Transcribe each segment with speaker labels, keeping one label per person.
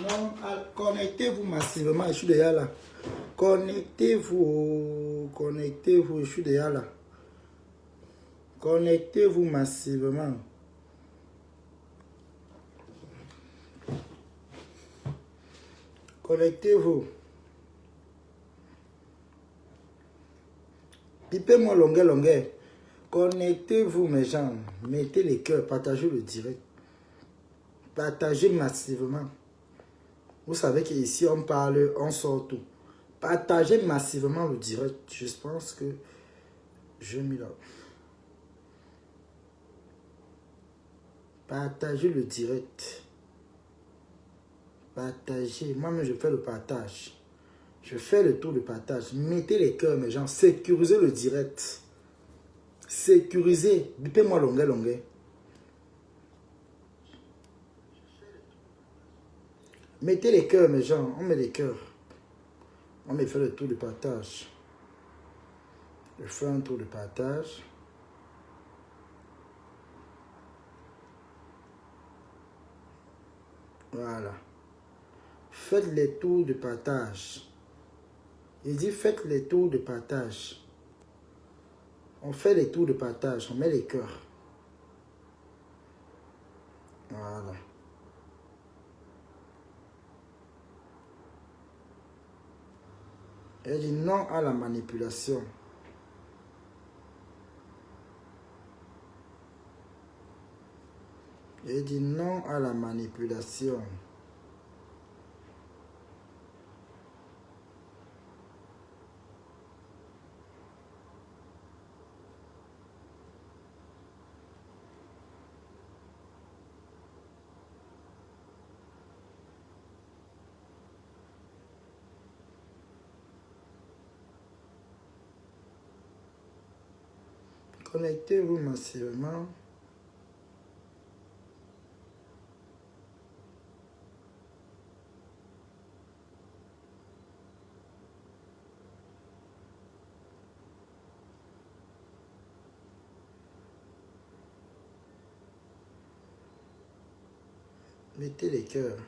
Speaker 1: Non, connectez-vous massivement, je suis déjà là. Connectez-vous, connectez-vous, je suis déjà là. Connectez-vous massivement. Connectez-vous. Pipez-moi longueur, longueur. Connectez-vous, mes gens. Mettez les cœurs, partagez le direct. Partagez massivement. Vous savez qu'ici, on parle, on sort tout. Partagez massivement le direct. Je pense que je mis là. Partagez le direct. Partagez. Moi-même, je fais le partage. Je fais le tour de partage. Mettez les cœurs, mes gens. Sécurisez le direct. Sécurisez. Bipez-moi longueur, longueur. Mettez les cœurs, mes gens. On met les cœurs. On me fait le tour de partage. Je fais un tour de partage. Voilà. Faites les tours de partage. Il dit faites les tours de partage. On fait les tours de partage. On met les cœurs. Voilà. Il dit non à la manipulation. Il dit non à la manipulation. Connectez-vous massivement. Mettez les cœurs.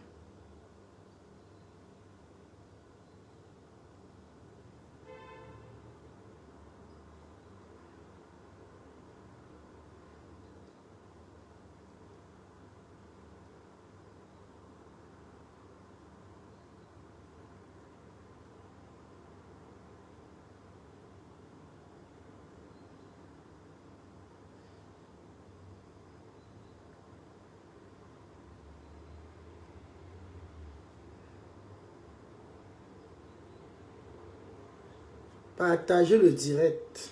Speaker 1: Partagez le direct.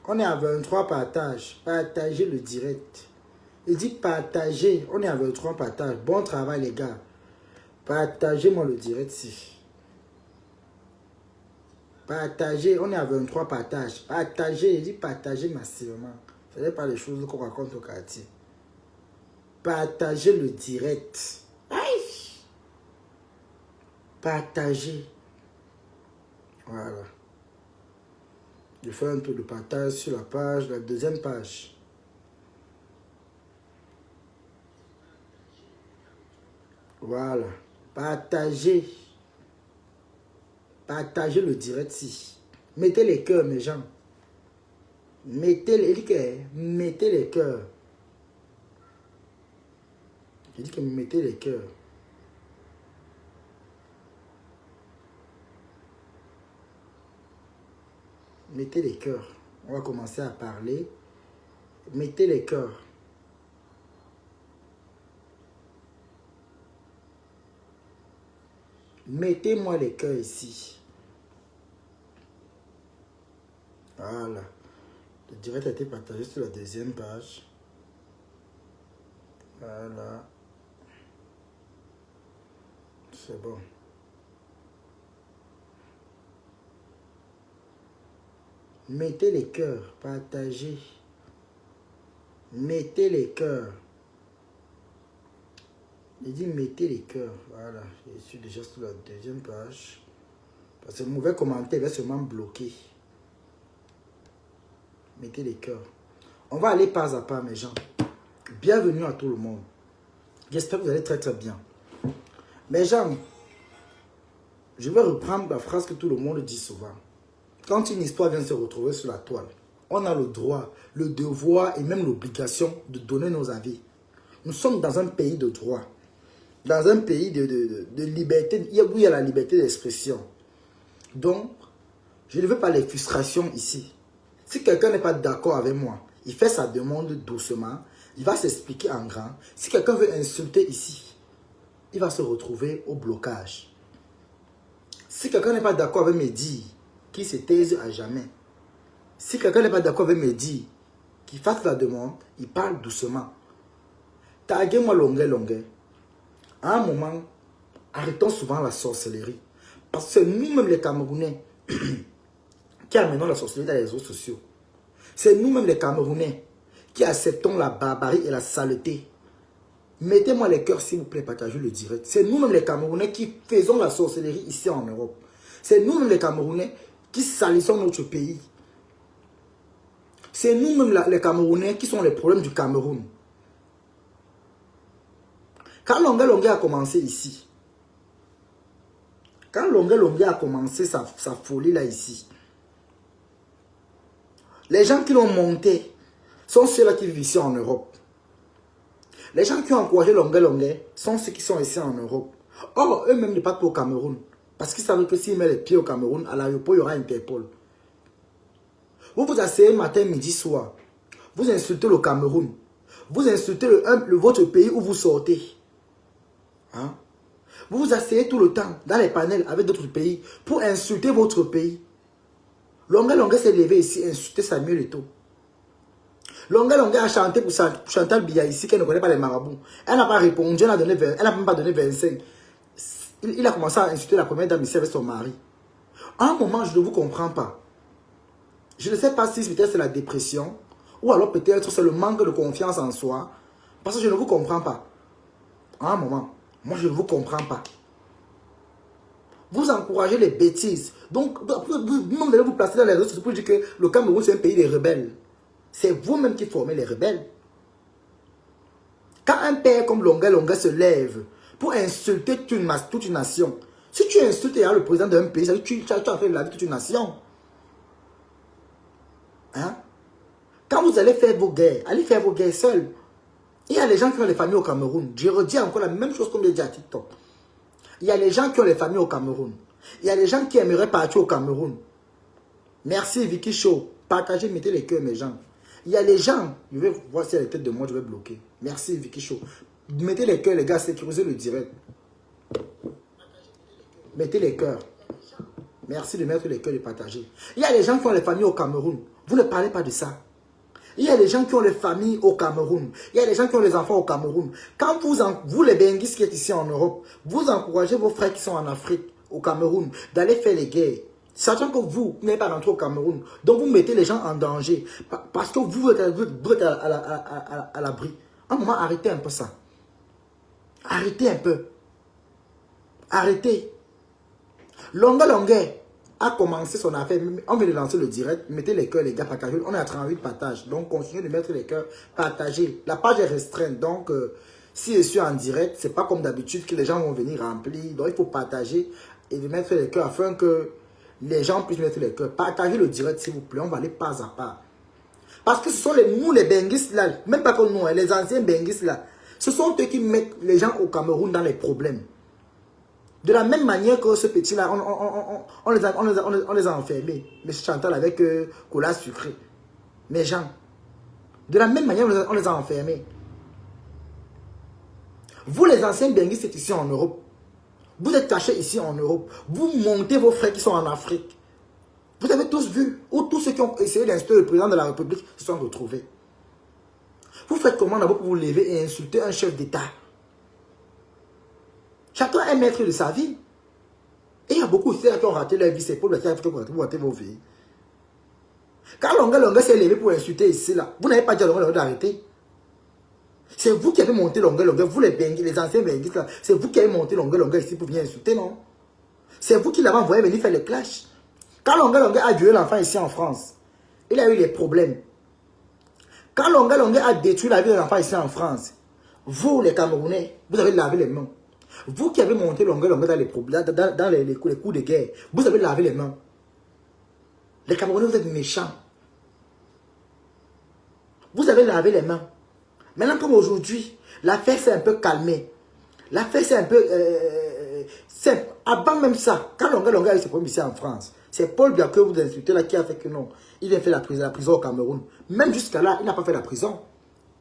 Speaker 1: On est à 23 partages. Partagez le direct. Il dit partagez. On est à 23 partages. Bon travail, les gars. Partagez-moi le direct ici. Partagez. On est à 23 partages. Partagez. Il dit partagez massivement. Ce n'est pas les choses qu'on raconte au quartier. Partagez le direct. Aïe! Partagez. Voilà. Je fais un tour de partage sur la page, la deuxième page. Voilà. Partagez. Partagez le direct ici. Mettez les cœurs, mes gens. Mettez les cœurs. Mettez les cœurs. Je dis que mettez les cœurs. Mettez les cœurs. On va commencer à parler. Mettez les cœurs. Mettez-moi les cœurs ici. Voilà. Le direct a été partagé sur la deuxième page. Voilà. C'est bon. Mettez les cœurs. Partagez. Mettez les cœurs. Il dit mettez les cœurs. Voilà. Je suis déjà sur la deuxième page. Parce que le mauvais commentaire va seulement bloquer. Mettez les cœurs. On va aller pas à pas, mes gens. Bienvenue à tout le monde. J'espère que vous allez très très bien. Mais Jean, je vais reprendre la phrase que tout le monde dit souvent. Quand une histoire vient se retrouver sur la toile, on a le droit, le devoir et même l'obligation de donner nos avis. Nous sommes dans un pays de droit, dans un pays de liberté, où il y a la liberté d'expression. Donc, je ne veux pas les frustrations ici. Si quelqu'un n'est pas d'accord avec moi, il fait sa demande doucement, il va s'expliquer en grand. Si quelqu'un veut insulter ici, il va se retrouver au blocage. Si quelqu'un n'est pas d'accord avec mes dires, qu'il se taise à jamais. Si quelqu'un n'est pas d'accord avec mes dires, qu'il fasse la demande, il parle doucement. Taguez-moi longueur. À un moment, arrêtons souvent la sorcellerie. Parce que c'est nous-mêmes les Camerounais qui amenons la sorcellerie dans les réseaux sociaux. C'est nous-mêmes les Camerounais qui acceptons la barbarie et la saleté. Mettez-moi les cœurs s'il vous plaît, partagez le direct. C'est nous-mêmes les Camerounais qui faisons la sorcellerie ici en Europe. C'est nous-mêmes les Camerounais qui salissons notre pays. C'est nous-mêmes les Camerounais qui sont les problèmes du Cameroun. Quand Longué a commencé ici, quand Longué a commencé sa folie là ici, les gens qui l'ont monté sont ceux-là qui vivent ici en Europe. Les gens qui ont encouragé Longué sont ceux qui sont ici en Europe. Or, eux-mêmes ne partent pas au Cameroun. Parce qu'ils savent que s'ils mettent les pieds au Cameroun, à l'aéroport, il y aura Interpol. Vous vous asseyez matin, midi, soir. Vous insultez le Cameroun. Vous insultez votre pays où vous sortez. Hein? Vous vous asseyez tout le temps dans les panels avec d'autres pays pour insulter votre pays. Longué s'est levé ici, insulter Samuel Eto'o. Longué a chanté pour Chantal Biya ici, qu'elle ne connaît pas les marabouts. Elle n'a pas répondu, elle n'a même pas donné 25. Il a commencé à insulter la première dame ici avec son mari. À un moment, je ne vous comprends pas. Je ne sais pas si peut-être c'est la dépression, ou alors peut-être c'est le manque de confiance en soi, parce que je ne vous comprends pas. À un moment, moi je ne vous comprends pas. Vous encouragez les bêtises. Donc, vous allez vous placer dans les réseaux sociaux pour dire que le Cameroun c'est un pays des rebelles. C'est vous-même qui formez les rebelles. Quand un père comme Longué se lève pour insulter toute une nation, si tu insultes le président d'un pays, ça veut dire que tu as fait la vie de toute une nation. Hein? Quand vous allez faire vos guerres, allez faire vos guerres seuls. Il y a les gens qui ont les familles au Cameroun. Je redis encore la même chose comme je dis à TikTok. Il y a les gens qui ont les familles au Cameroun. Il y a les gens qui aimeraient partir au Cameroun. Merci Vicky Show. Partagez, mettez les cœurs mes gens. Il y a les gens, je vais voir si à la tête de moi je vais bloquer. Merci Vicky Show. Mettez les cœurs les gars, sécurisez le direct. Mettez les cœurs. Merci de mettre les cœurs et de partager. Il y a les gens qui ont les familles au Cameroun. Vous ne parlez pas de ça. Il y a les gens qui ont les familles au Cameroun. Il y a les gens qui ont les enfants au Cameroun. Quand vous les Benguis qui êtes ici en Europe, vous encouragez vos frères qui sont en Afrique, au Cameroun, d'aller faire les guerres. Sachant que vous n'êtes pas rentré au Cameroun. Donc vous mettez les gens en danger. Parce que vous êtes à l'abri. À un moment, arrêtez un peu ça. Arrêtez un peu. Arrêtez. Longué a commencé son affaire. On vient de lancer le direct. Mettez les cœurs, les gars, partagez. On est à 38 partages. Donc, continuez de mettre les cœurs, partagez. La page est restreinte. Donc, si je suis en direct, c'est pas comme d'habitude que les gens vont venir remplir. Donc, il faut partager et de mettre les cœurs afin que les gens puissent mettre les cœurs. Partagez le direct, s'il vous plaît. On va aller pas à pas. Parce que ce sont nous, les Benguis là, même pas comme nous, hein, les anciens Benguis là. Ce sont eux qui mettent les gens au Cameroun dans les problèmes. De la même manière que ce petit-là, on les a enfermés. M. Chantal avec cola sucré. Mes gens. De la même manière, on les a enfermés. Vous, les anciens Benguis, c'est ici en Europe. Vous êtes cachés ici en Europe. Vous montez vos frères qui sont en Afrique. Vous avez tous vu, ou tous ceux qui ont essayé d'insulter le président de la République se sont retrouvés. Vous faites comment d'abord pour vous lever et insulter un chef d'État? Chacun est maître de sa vie. Et il y a beaucoup aussi qui ont raté leur vie. C'est pour le cas que vous ratez vos vies. Quand Longué s'est levé pour insulter ici, là, vous n'avez pas dit à Longué d'arrêter. C'est vous qui avez monté Longué, vous les Benguis, les anciens Benguis, là. C'est vous qui avez monté Longué ici pour venir insulter, non? C'est vous qui l'avez envoyé venir faire les clashs. Quand Longué a violé l'enfant ici en France, il a eu des problèmes. Quand Longué a détruit la vie de l'enfant ici en France, Vous, les Camerounais, vous avez lavé les mains. Vous qui avez monté longueur dans les problèmes, dans les coups de guerre, vous avez lavé les mains. Les Camerounais, vous êtes méchants. Vous avez lavé les mains. Maintenant, comme aujourd'hui, l'affaire s'est un peu calmée. L'affaire s'est un peu... avant même ça, quand Longueur a eu ses problèmes ici en France, c'est Paul Biya que vous insultez là qui a fait que non. Il a fait la prison au Cameroun. Même jusqu'à là, il n'a pas fait la prison.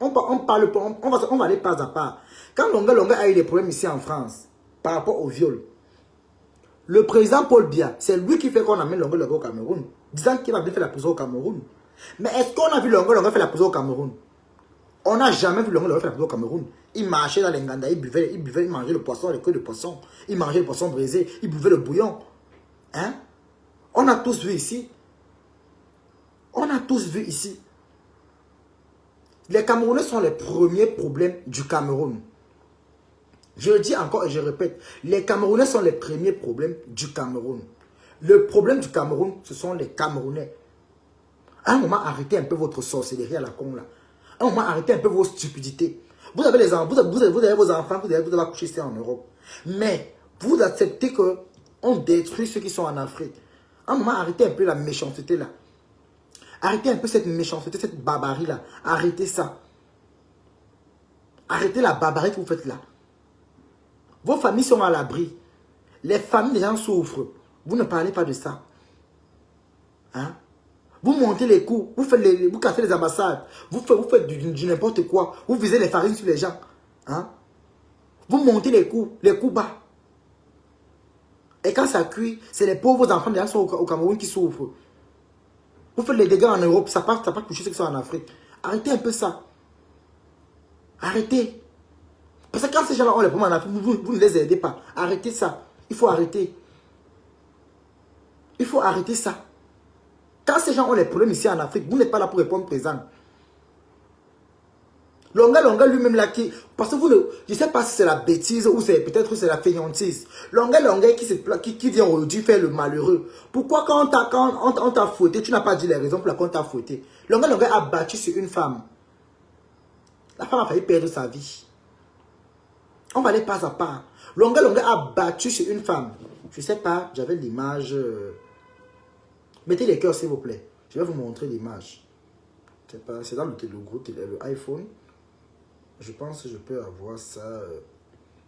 Speaker 1: On va aller pas à pas. Quand Longueur a eu des problèmes ici en France, par rapport au viol, le président Paul Biya, c'est lui qui fait qu'on amène Longueur au Cameroun, disant qu'il va venir faire la prison au Cameroun. Mais est-ce qu'on a vu Longueur faire la prison au Cameroun? On n'a jamais vu Longueur faire la prison au Cameroun. Il marchait dans les Nganda, il buvait, il mangeait le poisson, les queues de poisson. Il mangeait le poisson brisé, il buvait le bouillon. Hein? On a tous vu ici. On a tous vu ici. Les Camerounais sont les premiers problèmes du Cameroun. Je le dis encore et je répète. Les Camerounais sont les premiers problèmes du Cameroun. Le problème du Cameroun, ce sont les Camerounais. À un moment, arrêtez un peu votre sorcellerie à la con là. À un moment, arrêtez un peu vos stupidités. Vous avez les enfants, vous avez vos enfants, vous allez accoucher ici en Europe. Mais vous acceptez qu'on détruit ceux qui sont en Afrique. À un moment, arrêtez un peu la méchanceté là. Arrêtez un peu cette méchanceté, cette barbarie là. Arrêtez ça. Arrêtez la barbarie que vous faites là. Vos familles sont à l'abri. Les familles des gens souffrent. Vous ne parlez pas de ça. Hein? Vous montez les coups, vous cassez les ambassades, vous faites du n'importe quoi, vous visez les farines sur les gens. Hein? Vous montez les coups bas. Et quand ça cuit, c'est les pauvres enfants des gens qui sont au Cameroun qui souffrent. Vous faites les dégâts en Europe, ça part toucher ceux qui sont en Afrique. Arrêtez un peu ça. Arrêtez. Parce que quand ces gens-là ont les problèmes en Afrique, vous ne les aidez pas. Arrêtez ça. Il faut arrêter. Il faut arrêter ça. Quand ces gens ont les problèmes ici en Afrique, vous n'êtes pas là pour répondre présent. Longa lui-même là qui... Parce que vous ne... Je ne sais pas si c'est la bêtise ou peut-être c'est la fainéantise. Longa qui vient aujourd'hui faire le malheureux. Pourquoi quand on t'a fouetté, tu n'as pas dit les raisons pour lesquelles on t'a fouetté? Longa a battu sur une femme. La femme a failli perdre sa vie. On va aller pas à pas. Longa a battu sur une femme. Je ne sais pas, j'avais l'image... Mettez les cœurs s'il vous plaît. Je vais vous montrer l'image. C'est dans le groupe, le iPhone. Je pense que je peux avoir ça.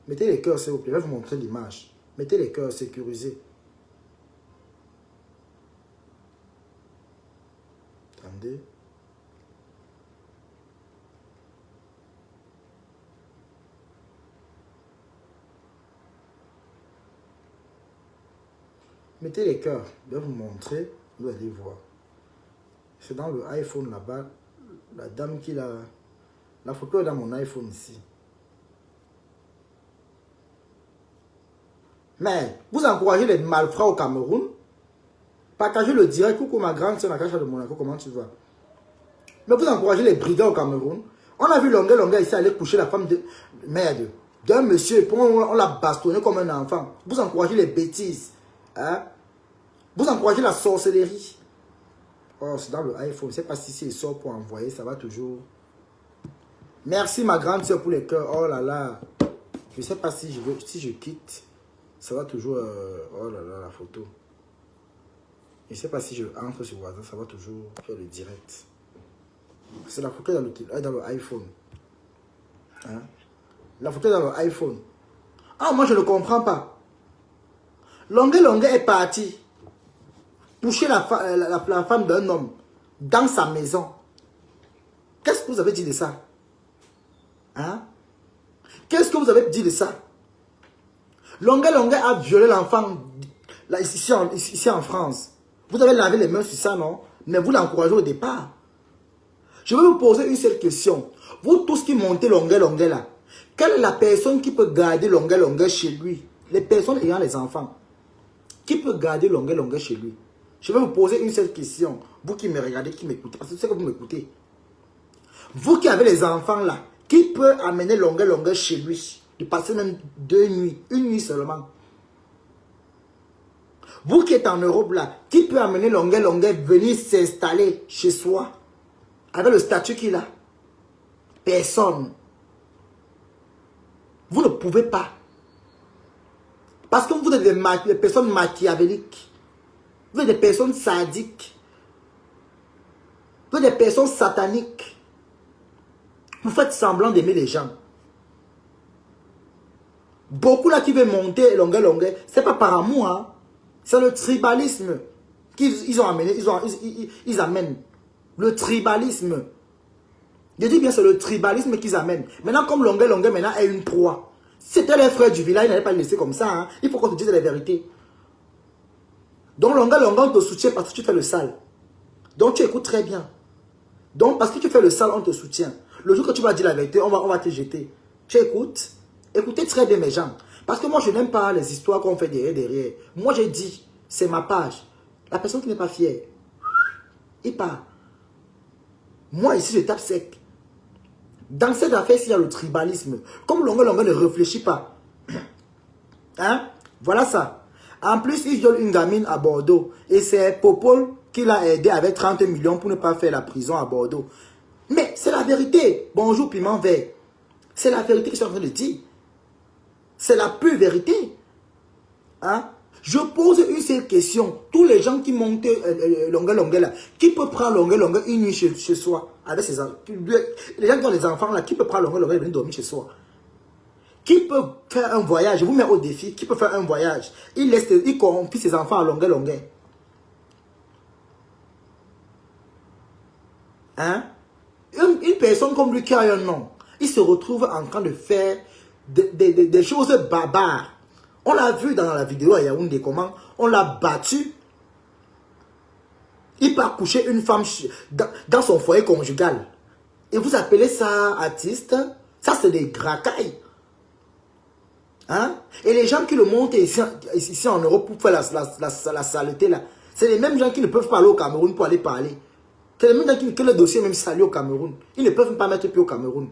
Speaker 1: Mettez les cœurs s'il vous plaît. Je vais vous montrer l'image. Mettez les cœurs sécurisés. Attendez. Mettez les cœurs. Je vais vous montrer. Vous allez voir. C'est dans le iPhone là-bas. La dame qui l'a... La photo est dans mon iPhone ici. Mais vous encouragez les malfrats au Cameroun. Partagez le direct. Coucou ma grande soeur Nakacha de Monaco. Comment tu vas? Mais vous encouragez les brigands au Cameroun. On a vu Longa ici aller coucher la femme de... Merde. D'un monsieur. On l'a bastonné comme un enfant. Vous encouragez les bêtises. Hein? Vous encouragez la sorcellerie. Oh, c'est dans le iPhone. Je ne sais pas si c'est sort pour envoyer. Ça va toujours. Merci ma grande soeur pour les cœurs. Oh là là. Je ne sais pas si je quitte. Ça va toujours. Oh là là, la photo. Je ne sais pas si je entre sur WhatsApp. Ça va toujours faire le direct. C'est la photo dans le iPhone. Hein? La photo dans le iPhone. Ah, moi je ne comprends pas. Longa est parti toucher la femme d'un homme dans sa maison. Qu'est-ce que vous avez dit de ça? Hein? Qu'est-ce que vous avez dit de ça? Longa a violé l'enfant ici en France. Vous avez lavé les mains sur ça, non? Mais vous l'encouragez au départ. Je vais vous poser une seule question. Vous tous qui montez Longa là, quelle est la personne qui peut garder Longa chez lui? Les personnes ayant les enfants. Qui peut garder Longa chez lui? Je vais vous poser une seule question. Vous qui me regardez, qui m'écoutez, parce que c'est que vous m'écoutez. Vous qui avez les enfants là, qui peut amener Longa chez lui? De passer même 2 nuits, une nuit seulement. Vous qui êtes en Europe là, qui peut amener Longa venir s'installer chez soi? Avec le statut qu'il a? Personne. Vous ne pouvez pas. Parce que vous êtes des personnes machiavéliques. Vous êtes des personnes sadiques. Vous êtes des personnes sataniques. Vous faites semblant d'aimer les gens. Beaucoup là qui veulent monter longueur, c'est pas par amour. Hein. C'est le tribalisme qu'ils ont amené. Ils amènent. Le tribalisme. Je dis bien, c'est le tribalisme qu'ils amènent. Maintenant, comme longueur, maintenant est une proie. Si c'était les frères du village, ils n'allaient pas le laisser comme ça. Hein. Il faut qu'on te dise la vérité. Donc, longueur, on te soutient parce que tu fais le sale. Donc, tu écoutes très bien. Donc, parce que tu fais le sale, on te soutient. Le jour que tu vas dire la vérité, on va te jeter. Tu écoutes. Écoutez très bien mes gens. Parce que moi, je n'aime pas les histoires qu'on fait derrière. Moi, j'ai dit, c'est ma page. La personne qui n'est pas fière, il part. Moi, ici, je tape sec. Dans cette affaire-ci, il y a le tribalisme. Comme longueur ne réfléchit pas. Hein? Voilà ça. En plus, il viole une gamine à Bordeaux. Et c'est Popol qui l'a aidé avec 30 millions pour ne pas faire la prison à Bordeaux. Mais c'est la vérité. Bonjour, piment vert. C'est la vérité que je suis en train de dire. C'est la pure vérité. Hein? Je pose une seule question. Tous les gens qui montent longueur là, qui peut prendre longueur une nuit chez soi avec ses enfants? Les gens qui ont des enfants là, qui peut prendre longueur et venir dormir chez soi? Qui peut faire un voyage? Je vous mets au défi. Qui peut faire un voyage? Il confie ses enfants à longueur. Hein? Une personne comme lui qui a un nom, il se retrouve en train de faire des choses barbares. On l'a vu dans la vidéo à Yaoundé, comment on l'a battu. Il peut coucher une femme dans son foyer conjugal. Et vous appelez ça artiste? Ça, c'est des gracailles. Hein? Et les gens qui le montent ici en Europe pour faire la saleté là, c'est les mêmes gens qui ne peuvent pas aller au Cameroun pour aller parler. C'est les mêmes gens qui le dossier même salé au Cameroun. Ils ne peuvent pas mettre pied au Cameroun.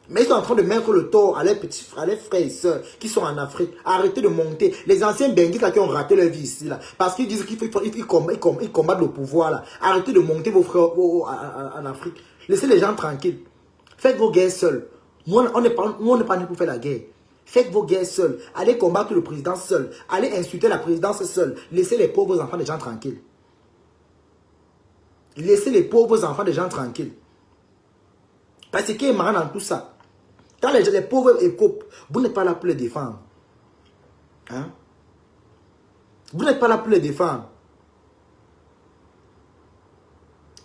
Speaker 1: Mais ils sont en train de mettre le tort à leurs petits frères, à leurs frères et sœurs qui sont en Afrique. Arrêtez de monter. Les anciens benguistes là qui ont raté leur vie ici là. Parce qu'ils disent qu'ils combattent le pouvoir là. Arrêtez de monter vos frères en Afrique. Laissez les gens tranquilles. Faites vos guerres seuls. Nous, on n'est pas venus pour faire la guerre. Faites vos guerres seuls. Allez combattre le président seul. Allez insulter la présidence seule. Laissez les pauvres enfants des gens tranquilles. Laissez les pauvres enfants des gens tranquilles. Parce qu'il est marrant dans tout ça. Quand les pauvres écopent, vous n'êtes pas là pour les défendre. Hein? Vous n'êtes pas là pour les défendre.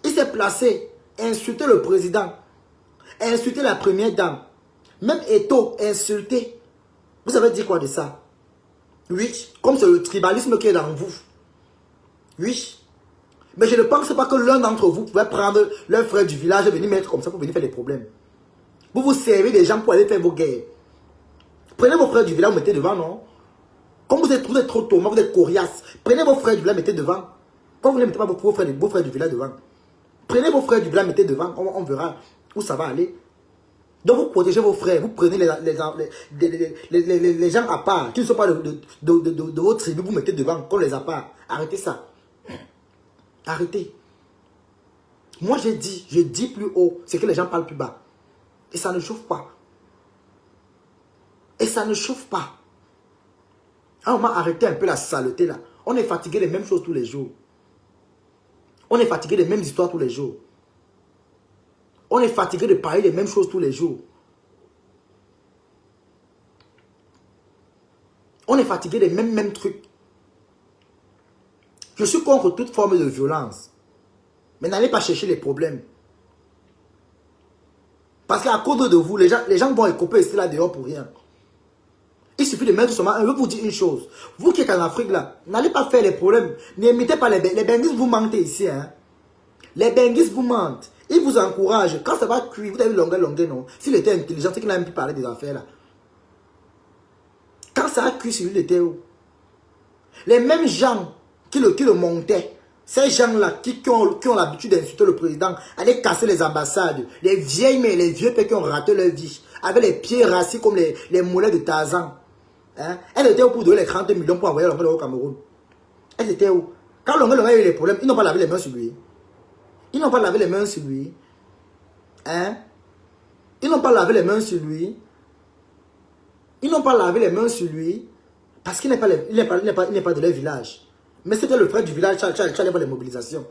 Speaker 1: Il s'est placé, insulter le président, insulter la première dame, même Eto, insulter. Vous savez dire quoi de ça? Oui, comme c'est le tribalisme qui est dans vous. Oui. Mais je ne pense pas que l'un d'entre vous pouvait prendre leur frère du village et venir mettre comme ça pour venir faire des problèmes. Vous vous servez des gens pour aller faire vos guerres. Prenez vos frères du village, mettez devant, non? Comme vous êtes trop tourment, vous êtes coriace. Prenez vos frères du village, mettez devant. Pourquoi vous ne mettez pas vos frères du village devant? Prenez vos frères du village, mettez devant. On verra où ça va aller. Donc vous protégez vos frères. Vous prenez les gens à part, qui ne sont pas de votre tribu, vous mettez devant, comme les à part. Arrêtez ça. Arrêtez. Moi je dis plus haut, c'est que les gens parlent plus bas. Et ça ne chauffe pas. Et ça ne chauffe pas. On m'a arrêté un peu la saleté là. On est fatigué des mêmes choses tous les jours. On est fatigué des mêmes histoires tous les jours. On est fatigué de parler des mêmes choses tous les jours. On est fatigué des mêmes trucs. Je suis contre toute forme de violence. Mais n'allez pas chercher les problèmes. Parce qu'à cause de vous, les gens vont écoper ici là dehors pour rien. Il suffit de mettre seulement un. Je vais vous dire une chose. Vous qui êtes en Afrique là, n'allez pas faire les problèmes. N'imitez pas les benguistes, vous mentez ici. Hein. Les benguistes vous mentent. Ils vous encouragent. Quand ça va cuire, vous avez longueur, non. S'il était intelligent, c'est qu'il n'a même plus parlé des affaires là. Quand ça a cuit, c'est lui le était où? Les mêmes gens qui le montaient. Ces gens-là qui ont l'habitude d'insulter le président, aller casser les ambassades, les vieilles mais les vieux pères qui ont raté leur vie, avec les pieds rassis comme les moulins de Tarzan. Hein? Elles étaient où pour donner les 30 millions pour envoyer Longueur au Cameroun? Elles étaient où? Quand Longueur a eu les problèmes, ils n'ont pas lavé les mains sur lui. Ils n'ont pas lavé les mains sur lui. Hein? Ils n'ont pas lavé les mains sur lui. Ils n'ont pas lavé les mains sur lui parce qu'il n'est pas, il n'est pas de leur village. Mais c'était le frère du village, ça allait voir les mobilisations.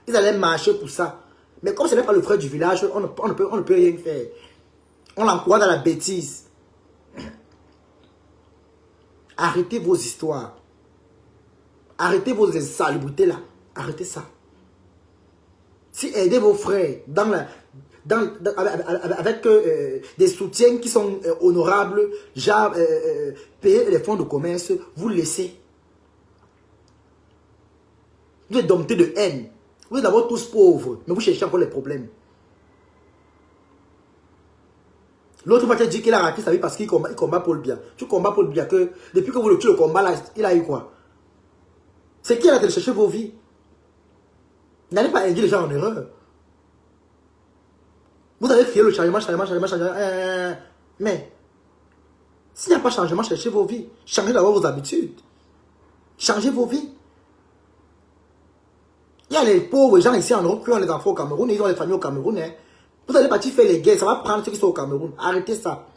Speaker 1: Ils allaient marcher pour ça. Mais comme ce n'est pas le frère du village, on ne peut rien faire. On l'encourage dans la bêtise. Arrêtez vos histoires. Arrêtez vos insalubrités là. Arrêtez ça. Si aidez vos frères avec des soutiens qui sont honorables, genre payer les fonds de commerce, vous laissez. Vous êtes domptés de haine. Vous êtes d'abord tous pauvres, mais vous cherchez encore les problèmes. L'autre va te dire qu'il a raté sa vie parce qu'il combat pour le bien. Tu combats pour le bien que depuis que vous le tuez le combat là, il a eu quoi? C'est qui a été chercher vos vies? N'allez pas aider les gens en erreur. Vous avez créé le changement. Mais s'il n'y a pas de changement, cherchez vos vies. Changez d'abord vos habitudes. Changez vos vies. Il y a les pauvres gens ici en Europe qui ont les enfants au Cameroun, ils ont les familles au Cameroun. Hein. Vous allez partir faire les guerres, ça va prendre ceux qui sont au Cameroun. Arrêtez ça.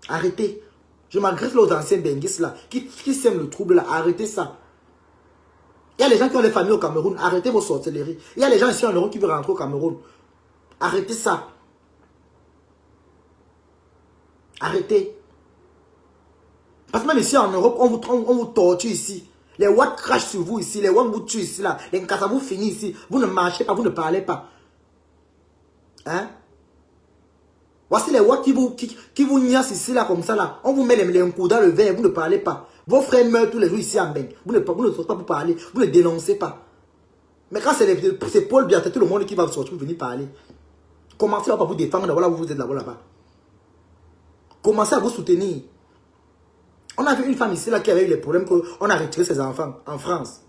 Speaker 1: Arrêtez. Je m'agresse aux anciens benguistes là, qui sèment le trouble là. Arrêtez ça. Il y a les gens qui ont les familles au Cameroun. Arrêtez vos sorcelleries. Il y a les gens ici en Europe qui veulent rentrer au Cameroun. Arrêtez ça. Arrêtez. Parce que même ici en Europe, on vous torture ici. Les Ouatt crachent sur vous ici. Les Ouatt vous tuent ici là. Les Nkassa vous finissent ici. Vous ne marchez pas, vous ne parlez pas. Hein? Voici les Ouatt qui vous niassent ici là comme ça là. On vous met les coups dans le verre, vous ne parlez pas. Vos frères meurent tous les jours ici en Beng. Vous ne sortez pas pour parler. Vous ne dénoncez pas. Mais quand c'est Paul Biya, tout le monde qui va sortir pour venir parler. Commencez à vous défendre là-bas où vous êtes là-bas. Commencez à vous soutenir. On a vu une femme ici là qui avait eu les problèmes qu'on a retiré ses enfants en France.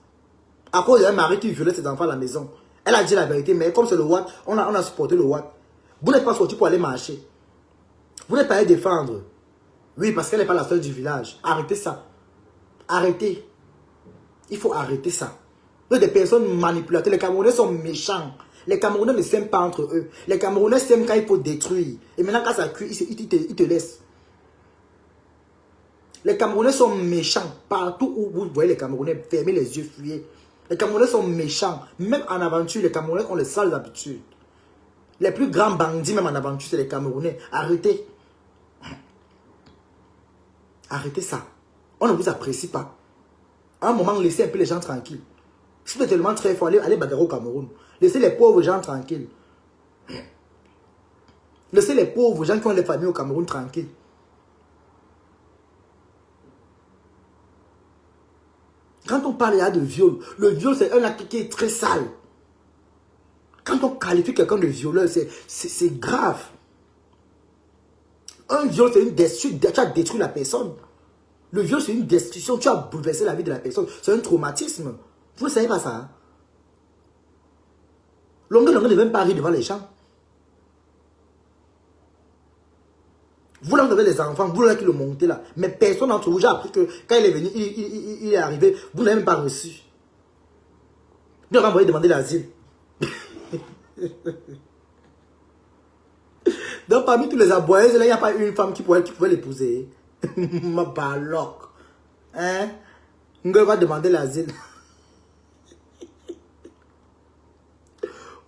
Speaker 1: À cause d'un mari qui violait ses enfants à la maison. Elle a dit la vérité, mais comme c'est le Ouatt, on a supporté le Ouatt. Vous n'êtes pas sorti pour aller marcher. Vous n'êtes pas allé défendre. Oui, parce qu'elle n'est pas la seule du village. Arrêtez ça. Arrêtez. Il faut arrêter ça. Vous êtes des personnes manipulateurs. Les Camerounais sont méchants. Les Camerounais ne s'aiment pas entre eux. Les Camerounais s'aiment quand il faut détruire. Et maintenant quand ça cuit, ils te laissent. Les Camerounais sont méchants. Partout où vous voyez les Camerounais, fermez les yeux, fuyez. Les Camerounais sont méchants. Même en aventure, les Camerounais ont les sales habitudes. Les plus grands bandits, même en aventure, c'est les Camerounais. Arrêtez. Arrêtez ça. On ne vous apprécie pas. À un moment, laissez un peu les gens tranquilles. Si vous êtes tellement très fort, allez bagarrer au Cameroun. Laissez les pauvres gens tranquilles. Laissez les pauvres gens qui ont les familles au Cameroun tranquilles. Quand on parle de viol, le viol c'est un acte qui est très sale. Quand on qualifie quelqu'un de violeur, c'est grave. Un viol c'est une destruction, tu as détruit la personne. Le viol c'est une destruction, tu as bouleversé la vie de la personne. C'est un traumatisme. Vous ne savez pas ça. Hein? L'homme ne veut même pas rire devant les gens. Vous là, vous avez des enfants, vous là qui le montez là. Mais personne d'entre vous, j'ai appris que quand il est venu, il est arrivé, vous n'avez même pas reçu. Vous avez envoyé demander l'asile. Donc parmi tous les aboyeuses, là, il n'y a pas une femme qui pouvait l'épouser. Ma baloc. Hein? On va demander l'asile.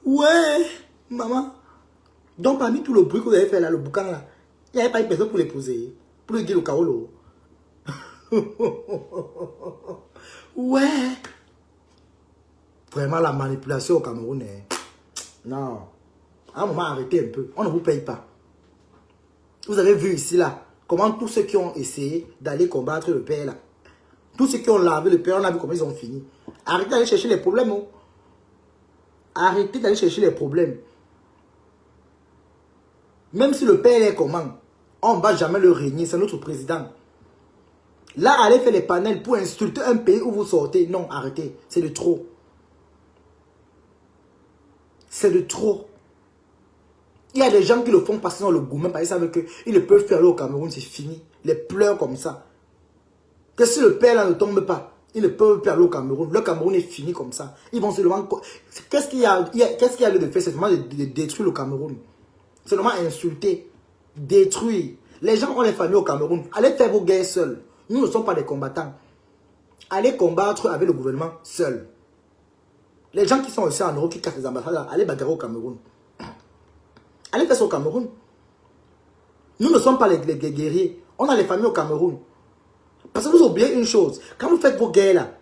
Speaker 1: Ouais, maman. Donc parmi tout le bruit que vous avez fait là, le boucan là, il n'y avait pas une personne pour l'épouser. Pour lui dire le carolo. Ouais. Vraiment la manipulation au Cameroun. Hein. Non. À un moment, arrêtez un peu. On ne vous paye pas. Vous avez vu ici là, comment tous ceux qui ont essayé d'aller combattre le père là, tous ceux qui ont lavé le père, on a vu comment ils ont fini. Arrêtez d'aller chercher les problèmes. Oh. Arrêtez d'aller chercher les problèmes. Même si le père est comment, on ne va jamais le régner, c'est notre président. Là, allez faire les panels pour insulter un pays où vous sortez. Non, arrêtez. C'est de trop. C'est de trop. Il y a des gens qui le font passer dans le goût, même parce qu'ils savent qu'ils ne peuvent faire aller au Cameroun, c'est fini. Les pleurs comme ça. Que si le père là ne tombe pas, ils ne peuvent plus aller au Cameroun. Le Cameroun est fini comme ça. Ils vont seulement... Qu'est-ce qu'il y a lieu de faire? C'est seulement de détruire le Cameroun. C'est seulement insulter, détruire. Les gens ont les familles au Cameroun. Allez faire vos guerres seuls. Nous ne sommes pas des combattants. Allez combattre avec le gouvernement seul. Les gens qui sont aussi en Europe, qui cassent les ambassades, allez bagarrer au Cameroun. Allez faire ça au Cameroun. Nous ne sommes pas les guerriers. On a les familles au Cameroun. Parce que vous oubliez une chose. Quand vous faites vos guerres là,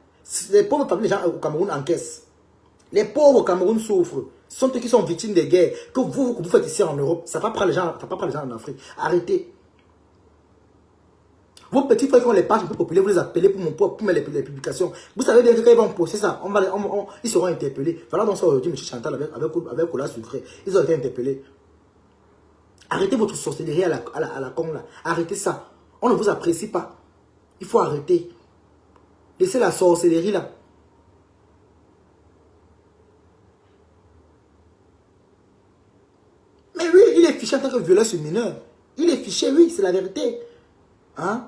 Speaker 1: les pauvres familles, les gens au Cameroun encaissent. Les pauvres au Cameroun souffrent. Ce sont eux qui sont victimes des guerres. Que vous faites ici en Europe. Ça ne va pas prendre les gens en Afrique. Arrêtez. Vos petits frères qui ont les pages un peu populaires, vous les appelez pour mettre les publications. Vous savez bien que quand ils vont poster ça, ils seront interpellés. Voilà donc ça aujourd'hui, M. Chantal avec Cola Sucré. Ils ont été interpellés. Arrêtez votre sorcellerie à la con là. Arrêtez ça. On ne vous apprécie pas. Il faut arrêter. Laissez la sorcellerie là. Mais oui, il est fiché en tant que violeur sur mineur. Il est fiché, oui, c'est la vérité. Hein?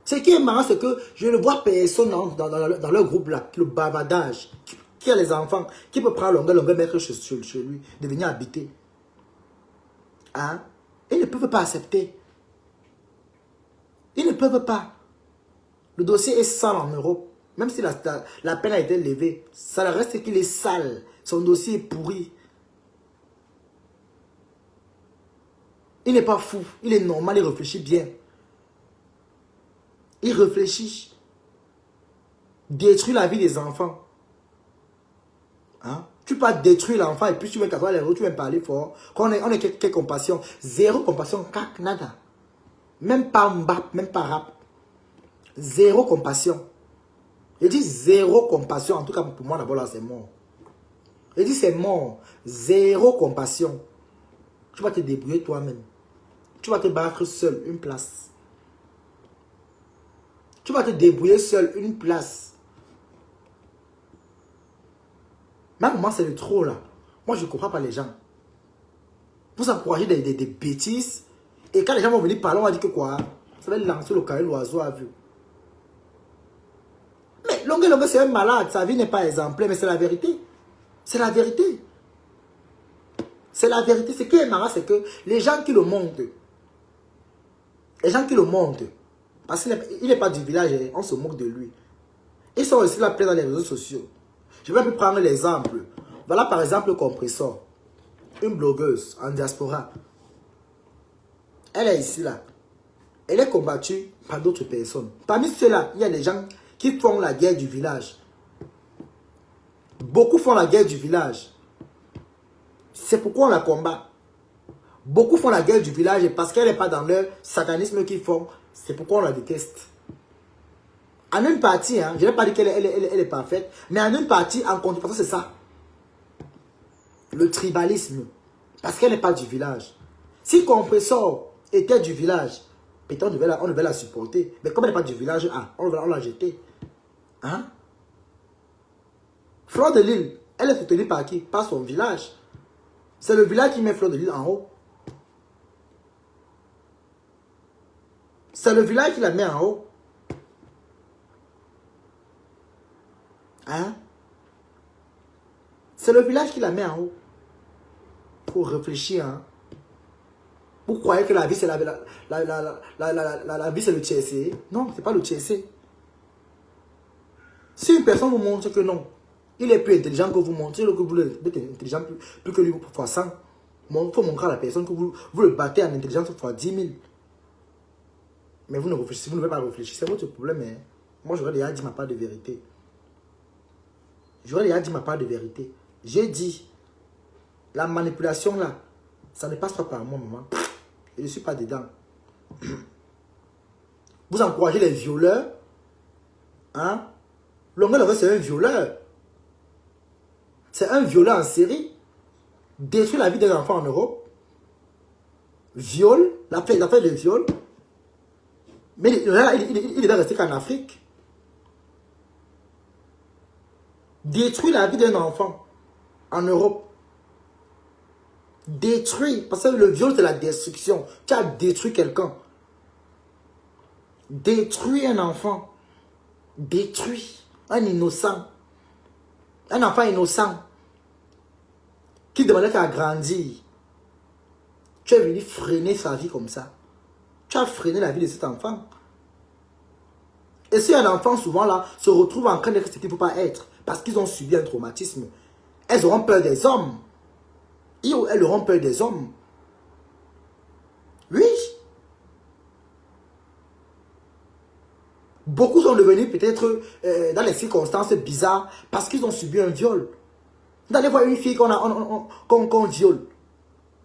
Speaker 1: Ce qui est marrant, c'est que je ne vois personne dans leur groupe là, le bavardage, qui a les enfants, qui peut prendre longueur mettre chez lui, de venir habiter. Hein? Ils ne peuvent pas accepter. Ils ne peuvent pas. Le dossier est sale en Europe. Même si la peine a été levée, ça reste qu'il est sale. Son dossier est pourri. Il n'est pas fou. Il est normal, il réfléchit bien. Il réfléchit. Détruire la vie des enfants. Hein? Tu peux pas détruire l'enfant et puis tu veux qu'à toi les autres, tu veux parler fort. Quand on est quelle compassion? Zéro compassion, nada. Même pas mbap, même pas rap. Zéro compassion. Il dit zéro compassion. En tout cas, pour moi, d'abord là, c'est mort. Il dit c'est mort. Zéro compassion. Tu vas te débrouiller toi-même. Tu vas te battre seul, une place. Tu vas te débrouiller seul, une place. Mais moi, c'est le trop là. Moi, je ne comprends pas les gens. Vous encouragez des bêtises. Et quand les gens vont venir parler, on va dire que quoi? Ça va lancer le carré, l'oiseau à vue. Mais Longue, c'est un malade. Sa vie n'est pas exemplaire, mais c'est la vérité. C'est la vérité. C'est la vérité. Ce qui est marrant, c'est que les gens qui le montent, parce qu'il n'est pas du village, on se moque de lui. Ils sont aussi là plein dans les réseaux sociaux. Je vais vous prendre l'exemple. Voilà par exemple le Compressor. Une blogueuse en diaspora. Elle est ici là. Elle est combattue par d'autres personnes. Parmi ceux-là, il y a des gens qui font la guerre du village. Beaucoup font la guerre du village. C'est pourquoi on la combat. Beaucoup font la guerre du village et parce qu'elle n'est pas dans leur satanisme qu'ils font, c'est pourquoi on la déteste. En une partie, hein, je n'ai pas dit qu'elle est parfaite, mais en une partie, en contrepartie, c'est ça. Le tribalisme. Parce qu'elle n'est pas du village. Si Compressor était du village, peut-être on devait la supporter. Mais comme elle n'est pas du village, on l'a jeter. Hein? Fleur de Lille, elle est soutenue par qui? Par son village. C'est le village qui met Fleur de Lille en haut. C'est le village qui la met en haut. Hein? C'est le village qui la met en haut. Il faut réfléchir. Hein? Vous croyez que la vie, c'est la vie, c'est le TSC? Non, c'est pas le TSC. Si une personne vous montre que non, il est plus intelligent que vous, montrez que vous êtes intelligent plus que lui fois 100. Il faut montrer à la personne que vous le battez en intelligence fois 10 000. Mais vous ne réfléchissez, vous ne pouvez pas réfléchir. C'est votre problème. Hein? Moi, j'aurais déjà dit ma part de vérité. J'aurais déjà dit ma part de vérité. J'ai dit, la manipulation là, ça ne passe pas par moi, maman. Je ne suis pas dedans. Vous encouragez les violeurs. Hein? Longue, c'est un violeur. C'est un violeur en série. Détruit la vie des enfants en Europe. Viol. L'affaire de viol. Mais il est resté qu'en Afrique. Détruit la vie d'un enfant en Europe. Détruit. Parce que le viol, c'est la destruction. Tu as détruit quelqu'un. Détruit un enfant. Détruit un innocent. Un enfant innocent. Qui demandait qu'à grandir. Tu es venu freiner sa vie comme ça. Tu as freiné la vie de cet enfant. Et si un enfant, souvent là, se retrouve en train d'être ce qu'il ne faut pas être, parce qu'ils ont subi un traumatisme, elles auront peur des hommes. Elles auront peur des hommes. Oui. Beaucoup sont devenus peut-être dans les circonstances bizarres parce qu'ils ont subi un viol. Vous allez voir une fille qu'on viole.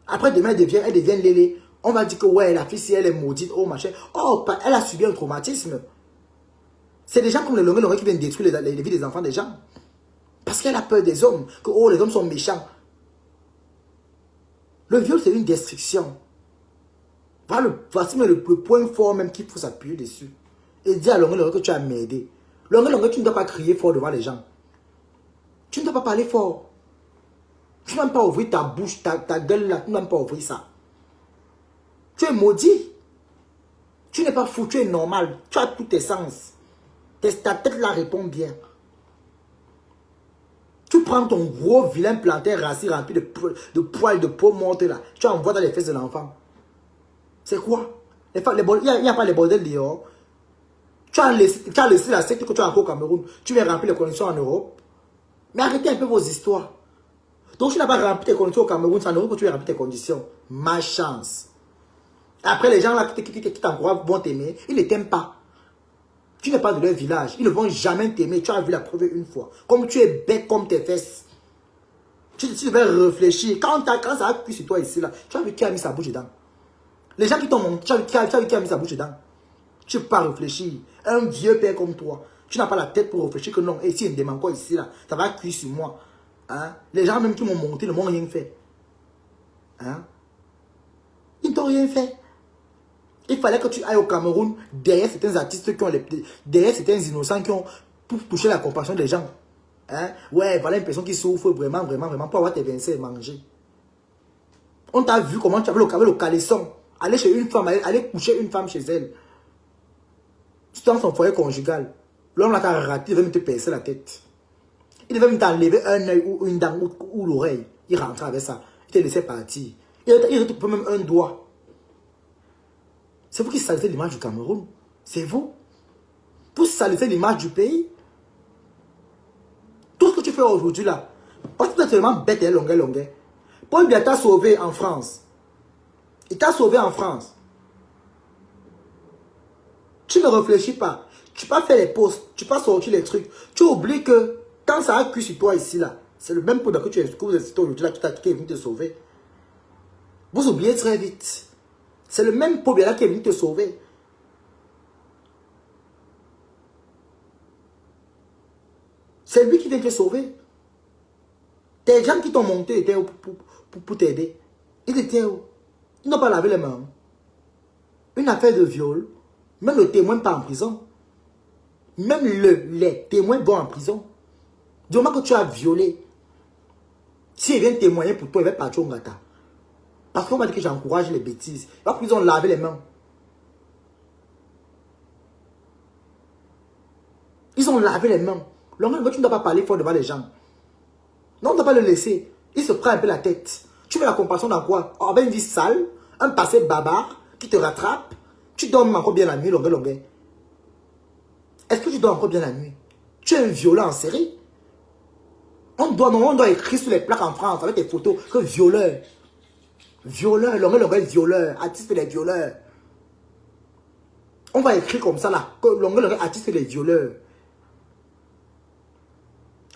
Speaker 1: Après, demain, elle devient lélé. On va dire que ouais, la fille, si elle est maudite, oh machin. Oh, elle a subi un traumatisme. C'est des gens comme les longues qui viennent détruire les vies des enfants des gens. Parce qu'elle a peur des hommes. Que oh, les hommes sont méchants. Le viol, c'est une destruction. Voici le point fort même qu'il faut s'appuyer dessus. Et dire à Longue que tu as m'aidé. Longue, tu ne dois pas crier fort devant les gens. Tu ne dois pas parler fort. Tu ne dois pas ouvrir ta bouche, ta gueule là. Tu ne dois pas ouvrir ça. Tu es maudit. Tu n'es pas fou, tu es normal. Tu as tous tes sens. Ta tête là répond bien. Tu prends ton gros vilain plantain racine rempli de poils de peau morte là. Tu envoies dans les fesses de l'enfant. C'est quoi? Il n'y a pas les bordels dehors. Tu as laissé la secte que tu as encore au Cameroun. Tu viens remplir les conditions en Europe. Mais arrêtez un peu vos histoires. Donc tu n'as pas rempli tes conditions au Cameroun, c'est en Europe que tu viens remplir tes conditions. Ma chance. Après les gens là qui t'encouragent vont t'aimer. Ils ne t'aiment pas. Tu n'es pas de leur village. Ils ne vont jamais t'aimer. Tu as vu la preuve une fois. Comme tu es bête comme tes fesses. Tu devais réfléchir. Quand ça a cuit sur toi ici, là, tu as vu qui a mis sa bouche dedans. Les gens qui t'ont monté, tu as vu qui a mis sa bouche dedans. Tu ne peux pas réfléchir. Un vieux père comme toi, tu n'as pas la tête pour réfléchir que non. Et si il me demande quoi ici, là, ça va cuire sur moi. Hein? Les gens même qui m'ont monté ne m'ont rien fait. Hein? Ils ne t'ont rien fait. Il fallait que tu ailles au Cameroun derrière certains artistes qui ont derrière certains innocents qui ont pour toucher la compassion des gens. Hein? Ouais, voilà une personne qui souffre vraiment, vraiment, vraiment pour avoir tes vincents et manger. On t'a vu comment tu avais le caleçon. Aller chez une femme, aller coucher une femme chez elle. Tu dans son foyer conjugal. L'homme là t'a raté, il devait me te percer la tête. Il devait me t'enlever un œil ou une dent ou l'oreille. Il rentrait avec ça. Il te laissait partir. Il te coupait même un doigt. C'est vous qui salissez l'image du Cameroun. C'est vous. Vous salissez l'image du pays. Tout ce que tu fais aujourd'hui là. Parce que tu es tellement bête et longue. Paul Biya t'a sauvé en France. Il t'a sauvé en France. Tu ne réfléchis pas. Tu ne peux pas faire les posts. Tu ne peux pas sortir les trucs. Tu oublies que quand ça a cuit sur toi ici là, c'est le même poudre que vous êtes aujourd'hui là qui est venu te sauver. Vous oubliez très vite. C'est le même pauvre là qui est venu te sauver. C'est lui qui vient te sauver. Tes gens qui t'ont monté étaient où pour t'aider. Ils étaient où? Ils n'ont pas lavé les mains. Une affaire de viol. Même le témoin n'est pas en prison. Même les témoins vont en prison. Du moment que tu as violé, s'ils viennent témoigner pour toi, ils vont partir au Ngata. Parce qu'on va dire que j'encourage les bêtises. Après, ils ont lavé les mains. Ils ont lavé les mains. L'homme, tu ne dois pas parler fort devant les gens. Non, on ne doit pas le laisser. Il se prend un peu la tête. Tu veux la compassion dans quoi? Oh, ben une vie sale, un passé barbare qui te rattrape. Tu dors encore bien la nuit, longue. Est-ce que tu dors encore bien la nuit? Tu es un violeur en série. On doit écrire sur les plaques en France avec tes photos que violeur. Violeur, longue, violeur. Artiste des violeurs. On va écrire comme ça là. Que longue, artiste des violeurs.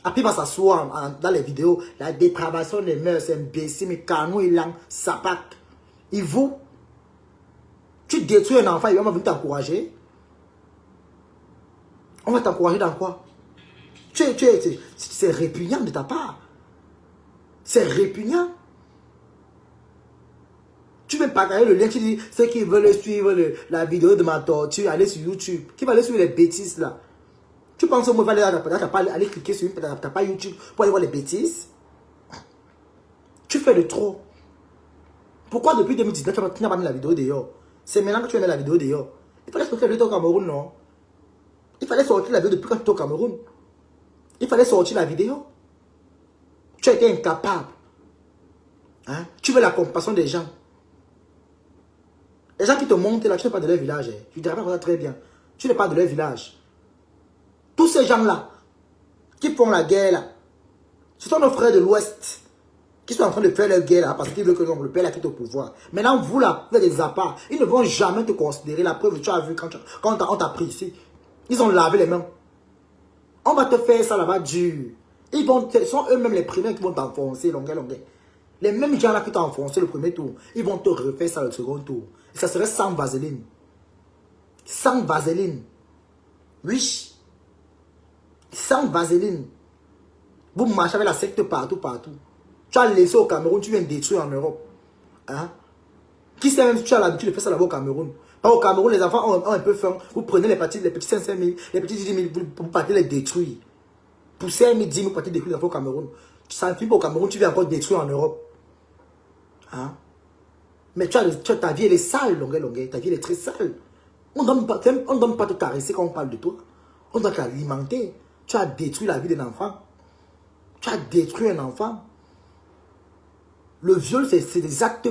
Speaker 1: Après, il va s'asseoir dans les vidéos. La dépravation des mœurs, c'est imbécile, mais canou, il a sapac. Il vous. Tu détruis un enfant, il va venir t'encourager. On va t'encourager dans quoi? C'est répugnant de ta part. C'est répugnant. Tu veux partager le lien, tu dis ceux qui veulent suivre la vidéo de ma torture, allez sur YouTube. Qui va aller suivre les bêtises là? Tu penses que moi, je vais aller cliquer sur ta page YouTube pour aller voir les bêtises? Tu fais de trop. Pourquoi depuis 2019, tu n'as pas mis la vidéo dehors? C'est maintenant que tu as mis la vidéo dehors. Il fallait sortir la vidéo au Cameroun, non? Il fallait sortir la vidéo depuis quand tu es au Cameroun. Il fallait sortir la vidéo. Tu as été incapable. Hein? Tu veux la compassion des gens. Les gens qui te montent là, tu n'es pas de leur village. Hein. Je dirais pas ça très bien. Tu n'es pas de leur village. Tous ces gens-là, qui font la guerre là, ce sont nos frères de l'Ouest, qui sont en train de faire leur guerre là, parce qu'ils veulent que le père là quitte au pouvoir. Maintenant, vous là, vous êtes des apparts. Ils ne vont jamais te considérer. La preuve, tu as vu quand on t'a pris ici. Ils ont lavé les mains. On va te faire ça là-bas dur. Ce sont eux-mêmes les premiers qui vont t'enfoncer, longueur. Les mêmes gens là qui t'ont enfoncé le premier tour, ils vont te refaire ça le second tour. Et ça serait sans vaseline. Sans vaseline. Oui. Sans vaseline. Vous marchez avec la secte partout. Tu as laissé au Cameroun, tu viens détruire en Europe. Hein? Qui sait même si tu as l'habitude de faire ça là-bas au Cameroun? Au Cameroun, les enfants ont un peu faim. Vous prenez les petits 5 000, les petits 10 000, vous partez les détruire. Poussez 1 000, 10 000, vous partez détruire les enfants au Cameroun. Ça ne finit pas au Cameroun, tu viens encore détruire en Europe. Hein? Mais ta vie, elle est sale, longueur. Ta vie, elle est très sale. On ne donne pas te caresser quand on parle de toi. On doit t'alimenter. Tu as détruit la vie d'un enfant. Tu as détruit un enfant. Le viol, c'est des actes...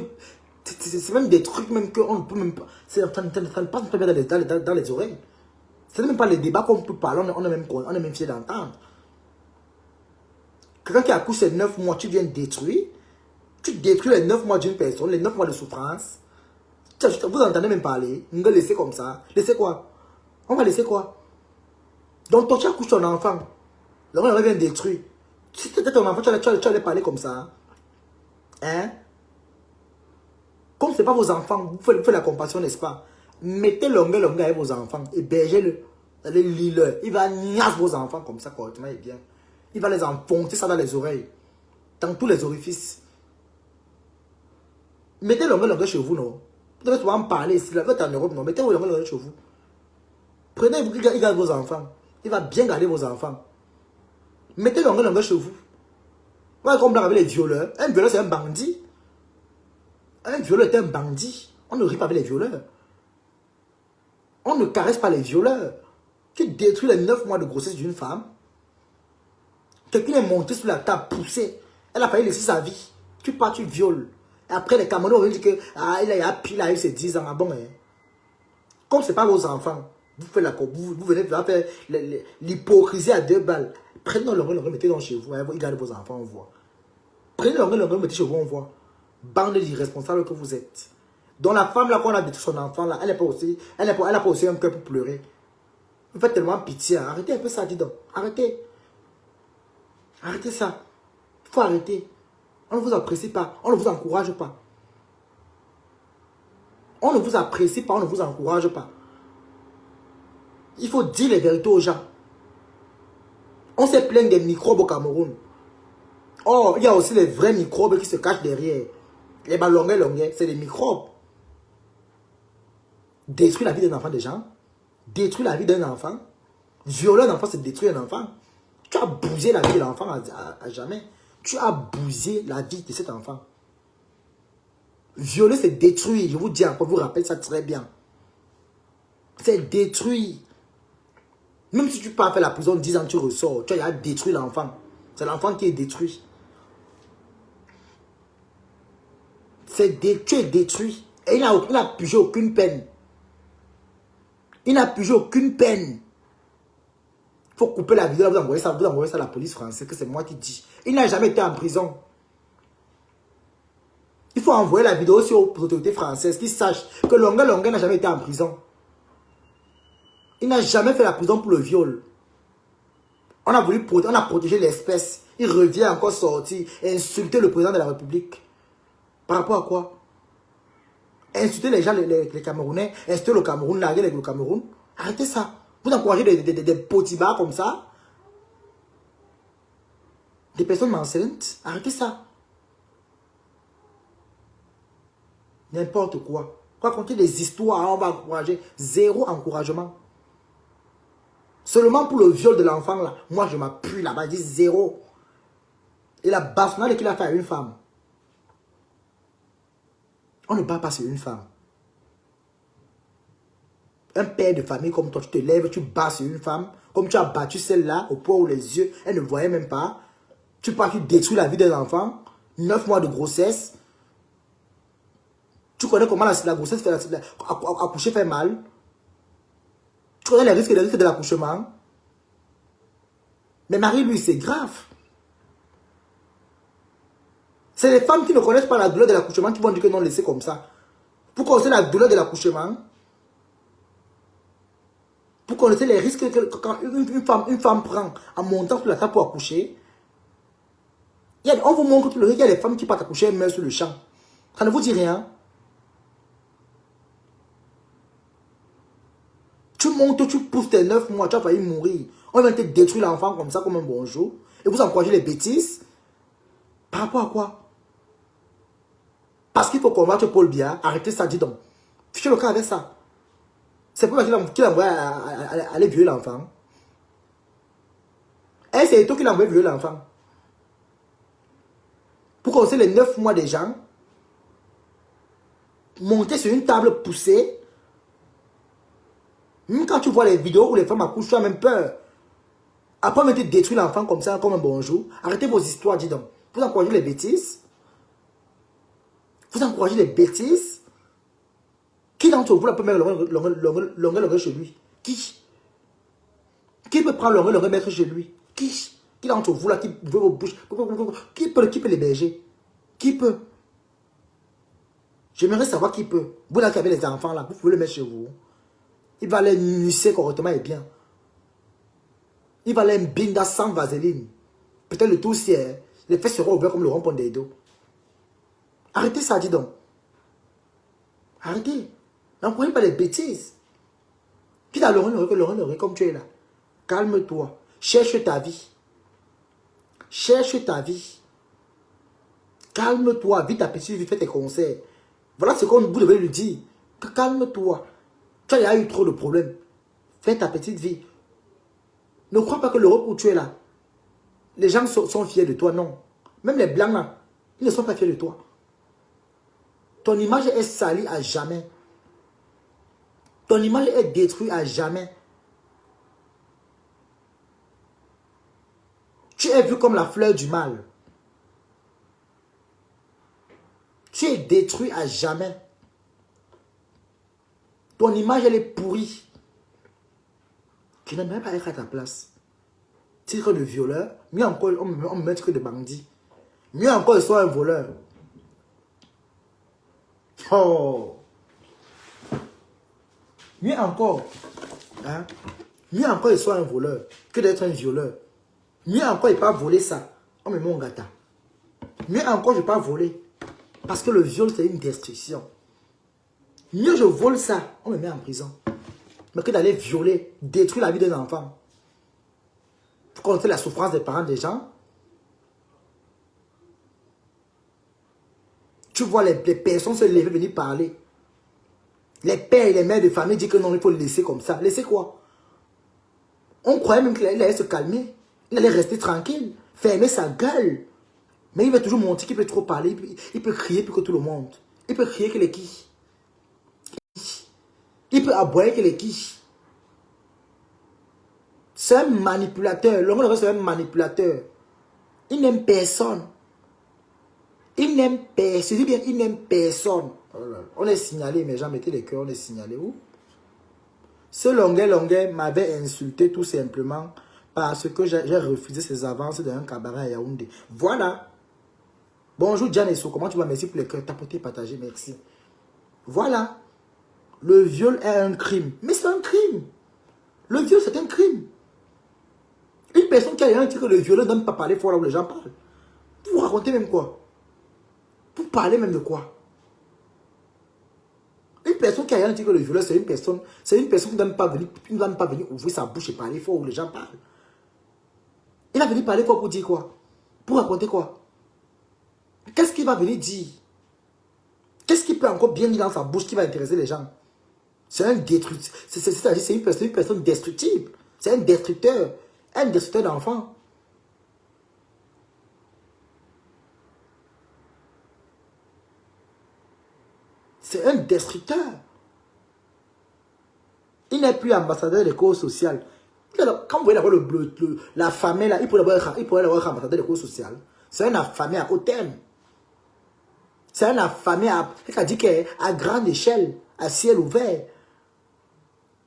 Speaker 1: C'est même des trucs même qu'on ne peut même pas... Ça ne passe pas bien dans les oreilles. Ce n'est même pas les débats qu'on peut parler. On est même fiers d'entendre. Quelqu'un qui accouche ces 9 mois, tu viens détruire. Tu détruis les 9 mois d'une personne, les 9 mois de souffrance. Vous entendez même parler. On va laisser comme ça. Laisser quoi? On va laisser quoi? Donc toi, tu accouches ton enfant. L'homme vient détruire. Si tu étais ton enfant, tu allais parler comme ça. Hein? Comme ce n'est pas vos enfants, vous faites la compassion, n'est-ce pas? Mettez longueur avec vos enfants. Hébergez-le. Allez lire. Il va niasse vos enfants comme ça correctement et bien. Il va les enfoncer ça dans les oreilles. Dans tous les orifices. Mettez longueur chez vous, non? Vous devez souvent en parler ici. Là, vous êtes en Europe, non? Mettez longueur chez vous. Prenez-vous, il garde vos enfants. Il va bien garder vos enfants. Mettez longueur chez vous. Voilà comme avec les violeurs. Un violeur, c'est un bandit. Un violeur est un bandit. On ne rit pas avec les violeurs. On ne caresse pas les violeurs. Tu détruis les 9 mois de grossesse d'une femme. Quelqu'un est monté sur la table, poussé. Elle a failli laisser sa vie. Tu pars, tu violes. Et après, les Camerounais vont dire que il a eu ses 10 ans. Ah bon, hein? Comme ce n'est pas vos enfants, vous venez faire l'hypocrisie à 2 balles. Prenez le mettez dans chez vous. Hein, regardez vos enfants, on voit. Prenez le mettez chez vous, on voit. Bande d'irresponsables que vous êtes. Donc la femme là, qu'on a détruit son enfant là, elle n'a pas aussi un cœur pour pleurer. Vous faites tellement pitié. Hein. Arrêtez un peu ça, dis donc. Arrêtez. Arrêtez ça. Il faut arrêter. On ne vous apprécie pas. On ne vous encourage pas. On ne vous apprécie pas. On ne vous encourage pas. Il faut dire les vérités aux gens. On s'est plaint des microbes au Cameroun. Oh, il y a aussi les vrais microbes qui se cachent derrière. Les ballons longueurs, c'est des microbes. Détruire la vie d'un enfant des gens. Détruire la vie d'un enfant. Violer un enfant, c'est détruire un enfant. Tu as bousillé la vie de l'enfant à jamais. Tu as bousillé la vie de cet enfant. Violer, c'est détruire. Je vous dis encore, vous rappelez ça très bien. C'est détruire. Même si tu pars faire la prison 10 ans, tu ressors. Tu as détruit l'enfant. C'est l'enfant qui est détruit. Tu es détruit. Et il n'a pigé aucune peine. Il n'a pigé aucune peine. Il faut couper la vidéo, vous envoyez ça à la police française, que c'est moi qui dis. Il n'a jamais été en prison. Il faut envoyer la vidéo aussi aux autorités françaises qui sachent que Longueur n'a jamais été en prison. Il n'a jamais fait la prison pour le viol. On a protégé l'espèce. Il revient encore sortir et insulter le président de la République. Par rapport à quoi? Insulter les gens, les Camerounais, insulter le Cameroun, la guerre avec le Cameroun. Arrêtez ça. Vous encouragez des petits bars comme ça. Des personnes enceintes. Arrêtez ça. N'importe quoi. Raconter des histoires, on va encourager. Zéro encouragement. Seulement pour le viol de l'enfant là. Moi je m'appuie là-bas, je dis zéro. Et la baffinade qu'il a fait à une femme. On ne bat pas sur une femme. Un père de famille comme toi, tu te lèves, tu bats sur une femme. Comme tu as battu celle-là, au point où les yeux, elle ne voyait même pas. Tu pars, tu détruis la vie d'un enfant. 9 mois de grossesse. Tu connais comment la grossesse fait accoucher fait mal. Tu connais les risques de l'accouchement. Mais Marie, lui, c'est grave. C'est les femmes qui ne connaissent pas la douleur de l'accouchement qui vont dire que non, laissez comme ça. Pour connaître la douleur de l'accouchement, pour connaître les risques que quand une femme prend en montant sur la table pour accoucher, on vous montre tout le risque. Il y a des femmes qui partent accoucher et meurent sur le champ. Ça ne vous dit rien. Tu montes, tu pousses tes 9 mois, tu as failli mourir. On vient te détruire l'enfant comme ça, comme un bonjour. Et vous encouragez les bêtises. Par rapport à quoi? Parce qu'il faut combattre Paul Biya. Arrêtez ça, dis donc. Fichez le cas avec ça. C'est pour ça qu'il a envoyé aller violer l'enfant. Et c'est toi qui l'a envoyé violer l'enfant. Pour commencer les 9 mois des gens, monter sur une table poussée. Même quand tu vois les vidéos où les femmes accouchent, tu as même peur. Après, on te détruire l'enfant comme ça, comme un bonjour. Arrêtez vos histoires, dis donc. Vous encouragez les bêtises. Vous encouragez les bêtises. Qui d'entre vous la peut mettre l'onglet chez lui? Qui? Qui peut prendre l'onglet mettre chez lui? Qui? Qui d'entre vous là qui veut vos bouches? Qui peut l'héberger? Qui peut? J'aimerais savoir qui peut. Vous là qui avez les enfants là, vous pouvez le mettre chez vous. Il va les nuisser correctement et bien. Il va les binda sans vaseline. Peut-être le tout c'est les fesses seront ouvertes comme le rond-point des dos. Arrêtez ça, dis donc. Arrêtez. N'employez pas les bêtises. Qui t'a Laurent, comme tu es là. Calme-toi. Cherche ta vie. Cherche ta vie. Calme-toi. Vite ta petite vie, fais tes concerts. Voilà ce qu'on vous devez lui dire. Calme-toi. Tu as eu trop de problèmes. Fais ta petite vie. Ne crois pas que l'Europe où tu es là, les gens sont fiers de toi, non. Même les blancs là, ils ne sont pas fiers de toi. Ton image est salie à jamais. Ton image est détruite à jamais. Tu es vu comme la fleur du mal. Tu es détruit à jamais. Ton image, elle est pourrie. Je n'aimerais pas être à ta place. Titre de violeur. Mieux encore, on me met que de bandit. Mieux encore, il soit un voleur. Oh. Mieux encore. Hein? Mieux encore, il soit un voleur que d'être un violeur. Mieux encore, il ne peut pas voler ça. On me met mon gâteau. Mieux encore, je ne peux pas voler. Parce que le viol, c'est une destruction. Mieux je vole ça, on me met en prison. Mais que d'aller violer, détruire la vie d'un enfant. Pour connaître la souffrance des parents des gens. Tu vois les personnes se lever, venir parler. Les pères et les mères de famille disent que non, il faut le laisser comme ça. Laisser quoi? On croyait même qu'il allait se calmer. Il allait rester tranquille, fermer sa gueule. Mais il va toujours montrer qu'il peut trop parler. Il peut crier plus que tout le monde. Il peut crier que les qui. Il peut aboyer que les qui. C'est un manipulateur. L'homme c'est un manipulateur. Il n'aime personne. Il n'aime personne. Je dis bien, il n'aime personne. On est signalé, mes gens, mettez les cœurs, on est signalé où? Ce Longuet m'avait insulté tout simplement parce que j'ai refusé ses avances dans un cabaret à Yaoundé. Voilà. Bonjour Janesso, comment tu vas? Merci pour les cœurs. Tapoter, partager, merci. Voilà. Le viol est un crime. Mais c'est un crime. Le viol, c'est un crime. Une personne qui a rien dit que le violeur ne donne pas parler fort là où les gens parlent. Vous racontez même quoi? Vous parlez même de quoi? Une personne qui a rien dit que le violeur, c'est une personne qui ne donne pas venir ouvrir sa bouche et parler fort où les gens parlent. Il va venir parler quoi pour dire quoi? Pour raconter quoi? Qu'est-ce qu'il va venir dire? Qu'est-ce qu'il peut encore bien dire dans sa bouche qui va intéresser les gens? C'est un détructeur. C'est une personne destructible. C'est un destructeur. Un destructeur d'enfants. C'est un destructeur. Il n'est plus ambassadeur de cause sociale. Quand vous voyez la famille là, il pourrait avoir ambassadeur de cause sociale. C'est un affamé à haut terme. C'est un affamé, c'est-à-dire qu'à grande échelle, à ciel ouvert.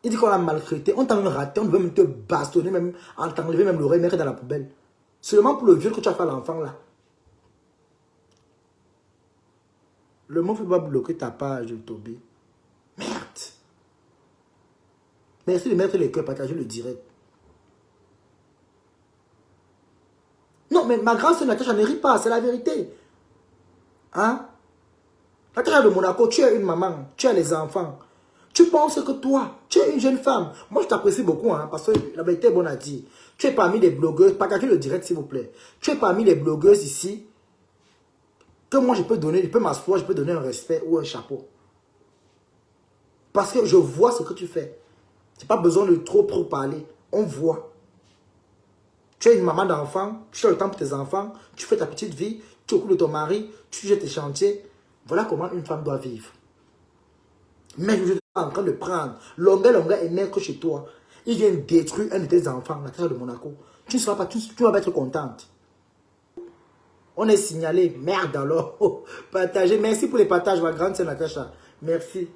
Speaker 1: Il dit qu'on l'a maltraité, on t'a même raté, on devait même te bastonner, même, en t'enlever même l'oreille, mettre dans la poubelle. Seulement pour le viol que tu as fait à l'enfant là. Le mot ne peut pas bloquer ta page, Toby. Merde. Merci de mettre les cœurs, partager le direct. Non, mais ma grande soeur Natacha ne rit pas, c'est la vérité. Hein? Natacha de Monaco, tu es une maman, tu as les enfants. Tu penses que toi, tu es une jeune femme. Moi, je t'apprécie beaucoup, hein, parce que la vérité est bonne à dire. Tu es parmi les blogueuses, partagez le direct, s'il vous plaît. Tu es parmi les blogueuses ici, que moi, je peux donner, je peux m'asseoir, je peux donner un respect ou un chapeau. Parce que je vois ce que tu fais. Tu n'as pas besoin de trop parler. On voit. Tu es une maman d'enfants, tu as le temps pour tes enfants, tu fais ta petite vie, tu occupes de ton mari, tu jettes tes chantiers. Voilà comment une femme doit vivre. Mais je suis en train de prendre longueur est maigre chez toi. Il vient détruire un de tes enfants, la terre de Monaco. Tu ne seras pas, tu vas pas être contente. On est signalé. Merde alors. Partagez. Merci pour les partages, ma grande sœur Natacha. Merci.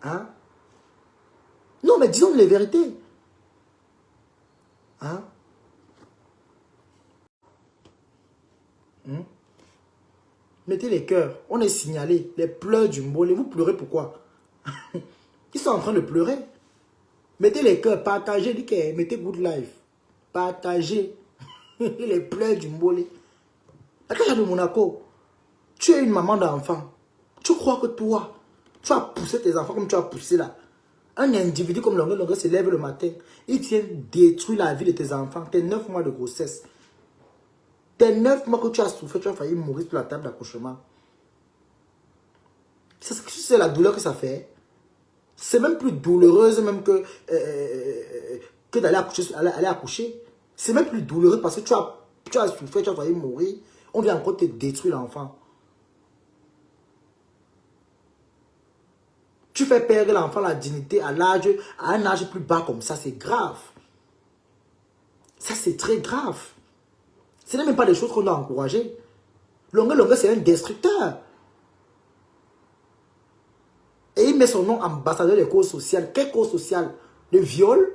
Speaker 1: Hein? Non, mais disons les vérités. Hein? Mettez les cœurs. On est signalé. Les pleurs du Mbolé. Vous pleurez pourquoi? Ils sont en train de pleurer. Mettez les cœurs. Partagez. Mettez good life. Partagez. Les pleurs du Mbolé. La Natacha de Monaco. Tu es une maman d'enfant. Tu crois que toi, tu as poussé tes enfants comme tu as poussé là. Un individu comme Longue se lève le matin. Il vient détruire la vie de tes enfants. Tes 9 mois de grossesse. Tes 9 mois que tu as souffert, tu as failli mourir sur la table d'accouchement. C'est la douleur que ça fait. C'est même plus douloureuse même que d'aller accoucher. C'est même plus douloureux parce que tu as souffert, tu as failli mourir. On vient encore te détruire l'enfant. Tu fais perdre l'enfant la dignité à un âge plus bas comme ça, c'est grave. Ça, c'est très grave. Ce n'est même pas des choses qu'on doit encourager. Longue, c'est un destructeur. Et il met son nom ambassadeur des causes sociales. Quelle cause sociale? Le viol?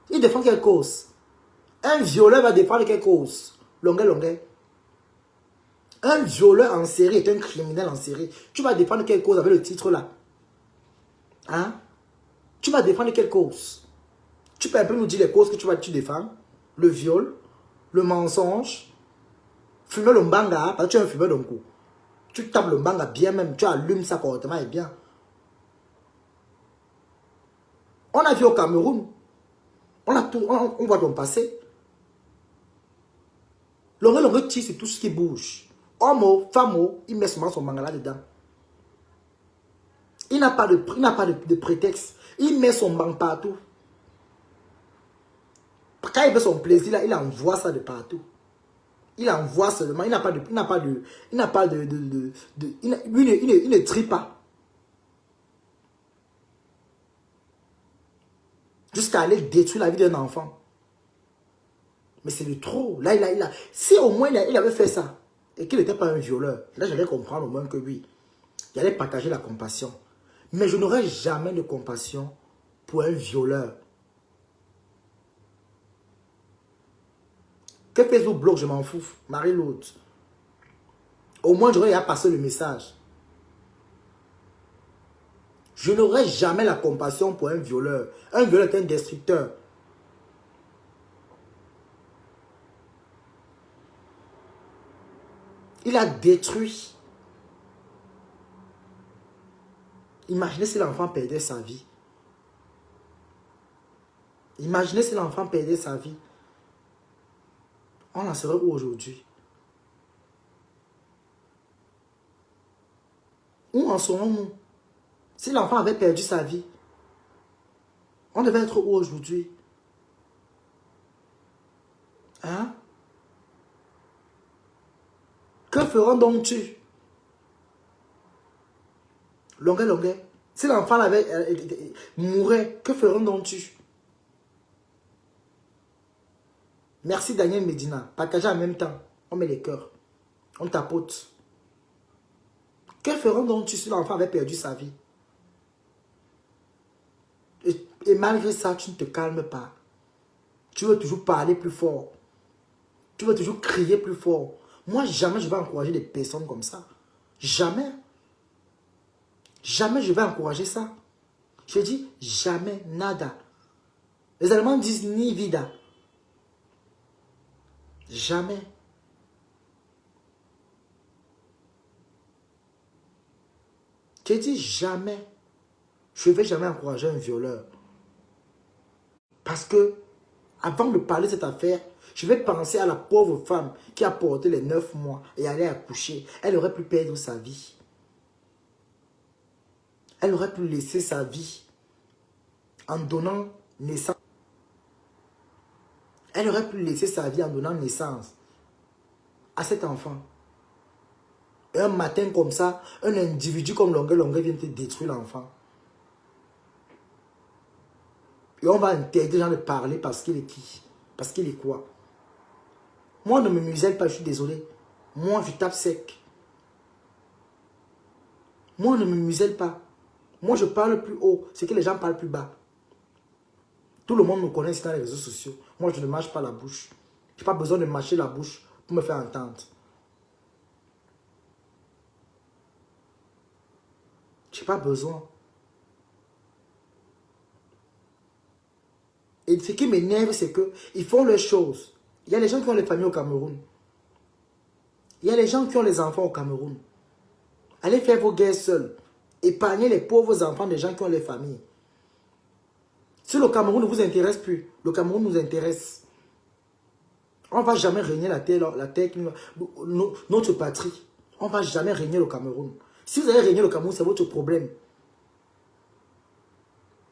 Speaker 1: Il défend quelle cause? Un violeur va défendre quelle cause? Longue. Un violeur en série est un criminel en série. Tu vas défendre quelle cause avec le titre là? Hein? Tu vas défendre quelle cause? Tu peux un peu nous dire les causes que tu défends? Le viol, le mensonge, fumer le mbanga, parce que tu es un fumeur d'un coup. Tu tapes le mbanga bien même, tu allumes ça correctement et bien. On a vu au Cameroun, on voit ton passé. Longue tire sur tout ce qui bouge. Homme ou femme, il met son mbanga là-dedans. Il n'a pas de prétexte. Il met son mbanga partout. Quand il veut son plaisir, là, il envoie ça de partout. Il envoie seulement. Il ne trie pas. Jusqu'à aller détruire la vie d'un enfant. Mais c'est de trop. Là, si au moins il avait fait ça, et qu'il n'était pas un violeur, là, j'allais comprendre au moins que oui. Il allait partager la compassion. Mais je n'aurai jamais de compassion pour un violeur. Que Facebook bloque, je m'en fous. Marie-Laude. Au moins, j'aurais à passer le message. Je n'aurai jamais la compassion pour un violeur. Un violeur est un destructeur. Il a détruit. Imaginez si l'enfant perdait sa vie. Imaginez si l'enfant perdait sa vie. On en serait où aujourd'hui? Où en serons-nous? Si l'enfant avait perdu sa vie, on devait être où aujourd'hui? Hein? Que ferons donc-tu? Longue. Si l'enfant mourait, que ferons donc-tu? Merci Daniel Medina. Partagez en même temps. On met les cœurs. On tapote. Que feront donc si l'enfant avait perdu sa vie? Et malgré ça, tu ne te calmes pas. Tu veux toujours parler plus fort. Tu veux toujours crier plus fort. Moi, jamais je vais encourager des personnes comme ça. Jamais. Jamais je vais encourager ça. Je dis jamais, nada. Les Allemands disent ni vida. Jamais. Je dis jamais. Je ne vais jamais encourager un violeur. Parce que, avant de parler de cette affaire, je vais penser à la pauvre femme qui a porté les 9 mois et allait accoucher. Elle aurait pu perdre sa vie. Elle aurait pu laisser sa vie en donnant naissance. Elle aurait pu laisser sa vie en donnant naissance à cet enfant. Et un matin comme ça, un individu comme Longueuil vient te détruire l'enfant. Et on va interdire les gens de parler parce qu'il est qui? Parce qu'il est quoi? Moi, ne me muselle pas, je suis désolé. Moi, je tape sec. Moi, ne me muselle pas. Moi, je parle plus haut. C'est que les gens parlent plus bas. Tout le monde me connaît dans les réseaux sociaux. Moi, je ne mâche pas la bouche. Je n'ai pas besoin de mâcher la bouche pour me faire entendre. Je n'ai pas besoin. Et ce qui m'énerve, c'est qu'ils font leurs choses. Il y a les gens qui ont les familles au Cameroun. Il y a les gens qui ont les enfants au Cameroun. Allez faire vos guerres seuls. Épargnez les pauvres enfants des gens qui ont les familles. Si le Cameroun ne vous intéresse plus, le Cameroun nous intéresse. On ne va jamais régner la terre notre patrie. On ne va jamais régner le Cameroun. Si vous allez régner le Cameroun, c'est votre problème.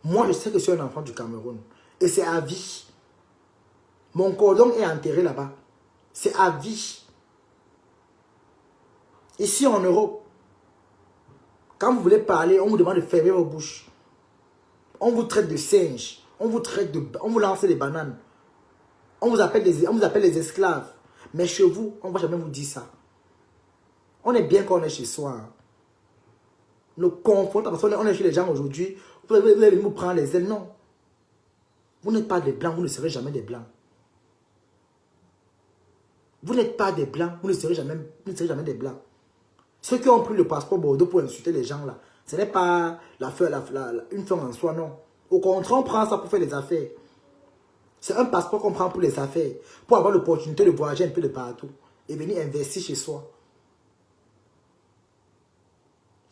Speaker 1: Moi, je sais que je suis un enfant du Cameroun. Et c'est à vie. Mon cordon est enterré là-bas. C'est à vie. Ici en Europe, quand vous voulez parler, on vous demande de fermer vos bouches. On vous traite de singes. On vous lance des bananes. On vous appelle les esclaves. Mais chez vous, on ne va jamais vous dire ça. On est bien quand on est chez soi. Hein. Le confort, parce qu'on est chez les gens aujourd'hui. Vous allez nous prendre les ailes. Non. Vous n'êtes pas des blancs, vous ne serez jamais des blancs. Vous n'êtes pas des blancs, vous ne serez jamais des blancs. Ceux qui ont pris le passeport Bordeaux pour insulter les gens là, ce n'est pas une fin en soi, non. Au contraire, on prend ça pour faire des affaires. C'est un passeport qu'on prend pour les affaires, pour avoir l'opportunité de voyager un peu de partout et venir investir chez soi.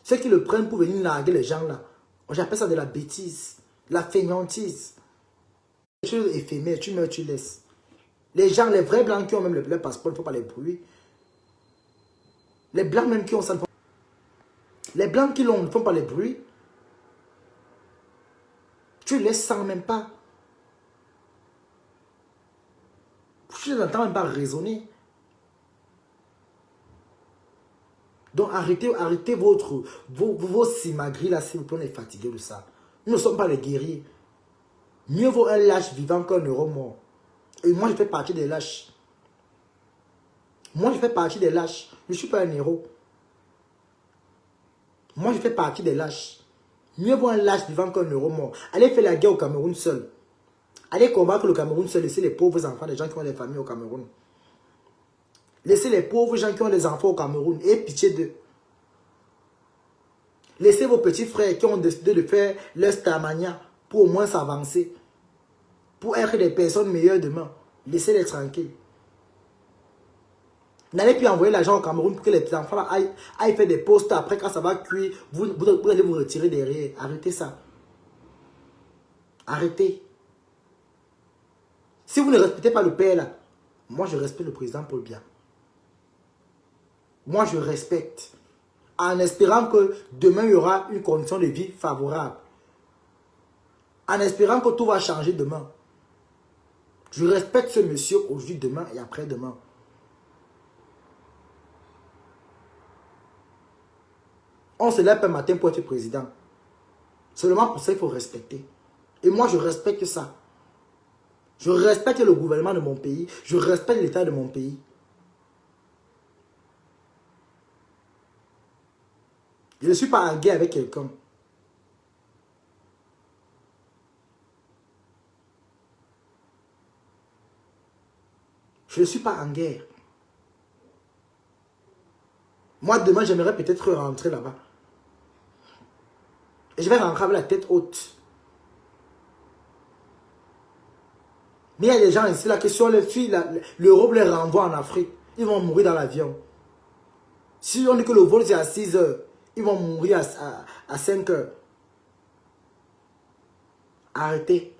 Speaker 1: Ceux qui le prennent pour venir narguer les gens là, j'appelle ça de la bêtise, de la fainéantise. Les choses éphémères, tu meurs, tu laisses. Les gens, les vrais blancs qui ont même le passeport, il ne faut pas les brûler. Les blancs même qui ont ça, les blancs qui l'ont ne font pas les bruits. Tu laisses sans même pas. Tu n'entends même pas raisonner. Donc arrêtez vos simagris là si vous pouvez être fatigué de ça. Nous ne sommes pas les guerriers. Mieux vaut un lâche vivant qu'un euro mort. Et moi je fais partie des lâches. Moi je fais partie des lâches. Je ne suis pas un héros. Moi je fais partie des lâches. Mieux vaut un lâche vivant qu'un euro mort. Allez faire la guerre au Cameroun seul. Allez combattre le Cameroun seul. Laissez les pauvres enfants, les gens qui ont des familles au Cameroun. Laissez les pauvres gens qui ont des enfants au Cameroun. Et pitié d'eux. Laissez vos petits frères qui ont décidé de faire leur stamania pour au moins s'avancer. Pour être des personnes meilleures demain. Laissez-les tranquilles. N'allez plus envoyer l'argent au Cameroun pour que les enfants là aillent faire des postes. Après, quand ça va cuire, vous allez vous retirer derrière. Arrêtez ça. Arrêtez. Si vous ne respectez pas le père là, moi je respecte le président Paul Biya. Moi je respecte. En espérant que demain il y aura une condition de vie favorable. En espérant que tout va changer demain. Je respecte ce monsieur aujourd'hui, demain et après-demain. On se lève un matin pour être président. Seulement pour ça, il faut respecter. Et moi, je respecte ça. Je respecte le gouvernement de mon pays. Je respecte l'état de mon pays. Je ne suis pas en guerre avec quelqu'un. Je ne suis pas en guerre. Moi, demain, j'aimerais peut-être rentrer là-bas. Et je vais rentrer avec la tête haute. Mais il y a des gens ici, là, qui sont les filles, l'Europe les renvoie en Afrique. Ils vont mourir dans l'avion. Si on dit que le vol c'est à 6 heures, ils vont mourir à 5 heures. Arrêtez.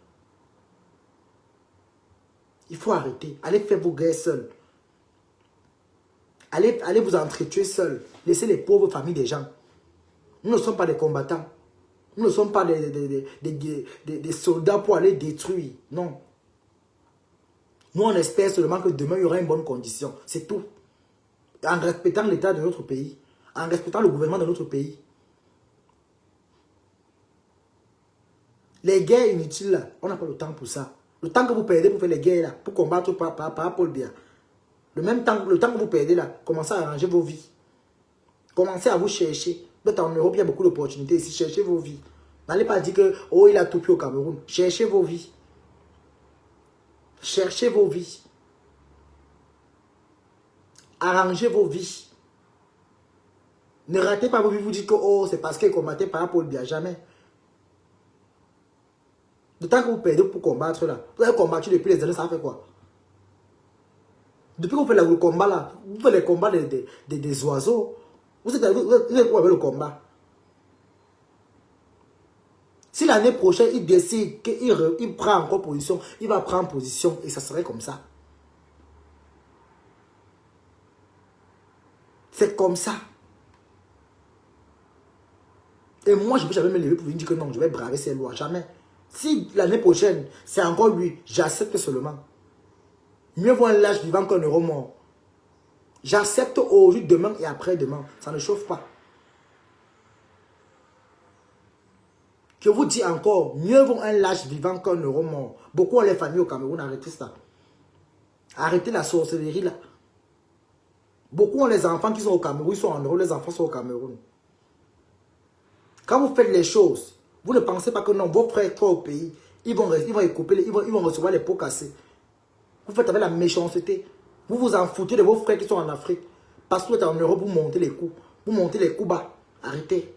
Speaker 1: Il faut arrêter. Allez faire vos guerres seuls. Allez vous entretuer seuls. Laissez les pauvres familles des gens. Nous ne sommes pas des combattants. Nous ne sommes pas des soldats pour aller détruire. Non. Nous, on espère seulement que demain, il y aura une bonne condition. C'est tout. En respectant l'État de notre pays. En respectant le gouvernement de notre pays. Les guerres inutiles, là, on n'a pas le temps pour ça. Le temps que vous perdez pour faire les guerres, là, pour combattre par Paul Biya. Le temps que vous perdez, là, commencez à arranger vos vies. Commencez à vous chercher. Vous êtes en Europe, il y a beaucoup d'opportunités ici. Cherchez vos vies. N'allez pas dire que, oh, il a tout pris au Cameroun. Cherchez vos vies. Cherchez vos vies. Arrangez vos vies. Ne ratez pas vos vies, vous dites que oh, c'est parce qu'il combattait par Paul Biya. Jamais. Le temps que vous perdez pour combattre là, vous avez combattu depuis les années, ça fait quoi? Depuis que vous faites le combat là, vous faites les combats des oiseaux. Vous êtes quoi avec le combat? Si l'année prochaine, il décide qu'il prend encore position, il va prendre position et ça serait comme ça. C'est comme ça. Et moi, je ne peux jamais me lever pour lui dire que non, je vais braver ces lois. Jamais. Si l'année prochaine, c'est encore lui, j'accepte seulement. Mieux vaut un lâche vivant qu'un euro mort. J'accepte aujourd'hui, demain et après-demain. Ça ne chauffe pas. Je vous dis encore, mieux vaut un lâche vivant qu'un euro mort. Beaucoup ont les familles au Cameroun, arrêtez ça. Arrêtez la sorcellerie là. Beaucoup ont les enfants qui sont au Cameroun, ils sont en Europe, les enfants sont au Cameroun. Quand vous faites les choses, vous ne pensez pas que non, vos frères sont au pays, ils vont recevoir les pots cassés. Vous faites avec la méchanceté. Vous vous en foutez de vos frères qui sont en Afrique. Parce que vous êtes en Europe, vous montez les coups. Vous montez les coups bas. Arrêtez.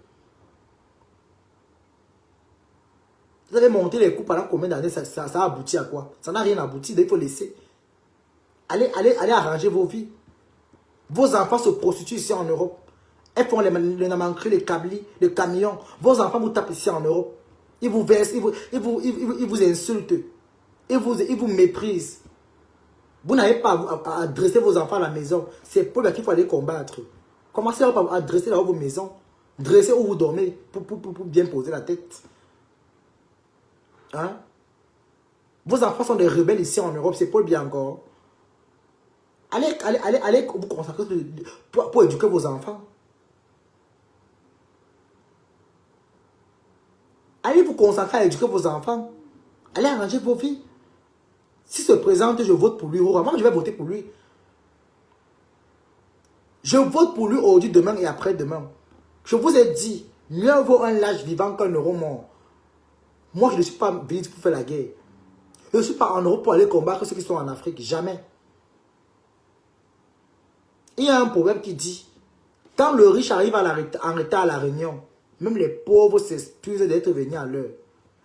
Speaker 1: Vous avez monté les coups pendant combien d'années, ça a abouti à quoi? Ça n'a rien abouti, il faut laisser. Allez arranger vos vies. Vos enfants se prostituent ici en Europe. Elles font les manqueries, les câblis, les camions. Vos enfants vous tapent ici en Europe. Ils vous versent, ils vous insultent. Ils vous méprisent. Vous n'avez pas à adresser vos enfants à la maison. C'est pour qu'il faut aller combattre. Commencez à adresser dans vos maisons. Dressez où vous dormez pour bien poser la tête. Hein? Vos enfants sont des rebelles ici en Europe. C'est Paul Biya encore. Allez vous consacrer pour éduquer vos enfants. Allez vous consacrer à éduquer vos enfants. Allez arranger vos vies. Si se présente, je vote pour lui. Moi, je vais voter pour lui. Je vote pour lui aujourd'hui, demain et après-demain. Je vous ai dit, mieux vaut un lâche vivant qu'un euro mort. Moi, je ne suis pas venu pour faire la guerre. Je ne suis pas en Europe pour aller combattre ceux qui sont en Afrique. Jamais. Il y a un problème qui dit, quand le riche arrive en retard à la réunion, même les pauvres s'excusent d'être venus à l'heure.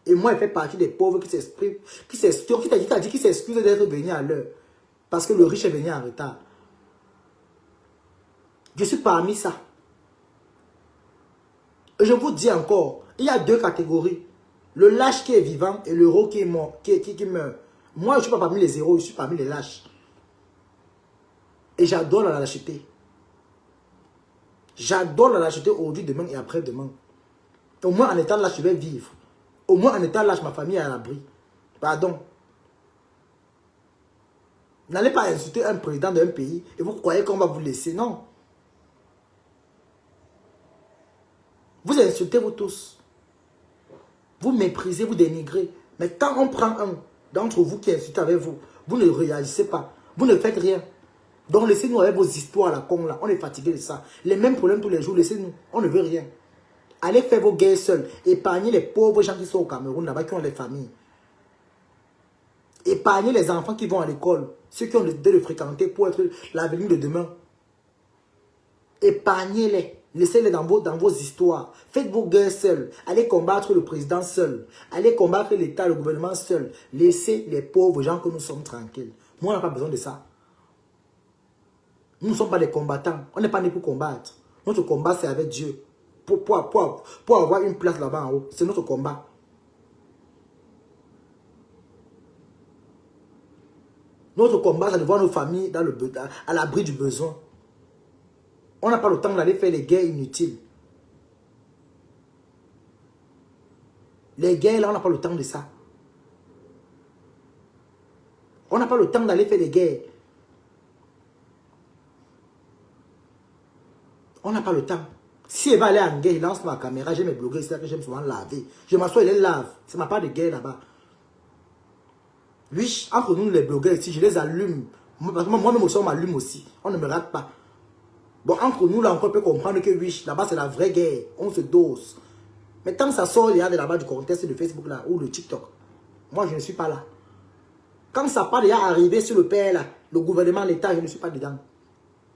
Speaker 1: Et moi, il fait partie des pauvres qui s'expriment, qui s'excusent d'être venus à l'heure. Parce que le riche est venu en retard. Je suis parmi ça. Et je vous dis encore, il y a deux catégories. Le lâche qui est vivant et l'héros qui est mort, qui meurt. Moi, je ne suis pas parmi les héros, je suis parmi les lâches. Et j'adore la lâcheté. J'adore la lâcheté aujourd'hui, demain et après-demain. Au moins, en étant lâche, je vais vivre. Au moins, en étant lâche, ma famille est à l'abri. Pardon. N'allez pas insulter un président d'un pays et vous croyez qu'on va vous laisser. Non. Vous insultez vous tous. Vous méprisez, vous dénigrez. Mais quand on prend un d'entre vous qui insulte avec vous, vous ne réagissez pas. Vous ne faites rien. Donc laissez-nous avec vos histoires à la con là. On est fatigué de ça. Les mêmes problèmes tous les jours, laissez-nous. On ne veut rien. Allez faire vos guerres seuls. Épargnez les pauvres gens qui sont au Cameroun, là-bas, qui ont des familles. Épargnez les enfants qui vont à l'école. Ceux qui ont de le fréquenter pour être l'avenir de demain. Épargnez-les. Laissez-les dans vos histoires. Faites vos guerres seuls. Allez combattre le président seul. Allez combattre l'État, le gouvernement seul. Laissez les pauvres gens que nous sommes tranquilles. Nous, on n'a pas besoin de ça. Nous ne sommes pas des combattants. On n'est pas nés pour combattre. Notre combat, c'est avec Dieu. Pour avoir une place là-bas en haut. C'est notre combat. Notre combat, c'est de voir nos familles à l'abri du besoin. On n'a pas le temps d'aller faire les guerres inutiles. Les guerres, là, on n'a pas le temps de ça. On n'a pas le temps d'aller faire des guerres. On n'a pas le temps. Si elle va aller en guerre, il lance ma caméra, j'ai mes blogueurs, c'est ça que j'aime souvent laver. Je m'assois, il les lave. Ça n'a pas de guerre là-bas. Oui, entre nous les blogueurs ici, je les allume. Moi-même aussi, on m'allume aussi. On ne me rate pas. Bon, entre nous, là, on peut comprendre que oui, là-bas, c'est la vraie guerre. On se dose. Mais tant que ça sort, il y a de là-bas du contexte de Facebook, là, ou le TikTok. Moi, je ne suis pas là. Quand ça part déjà arriver sur le père, là, le gouvernement, l'État, je ne suis pas dedans.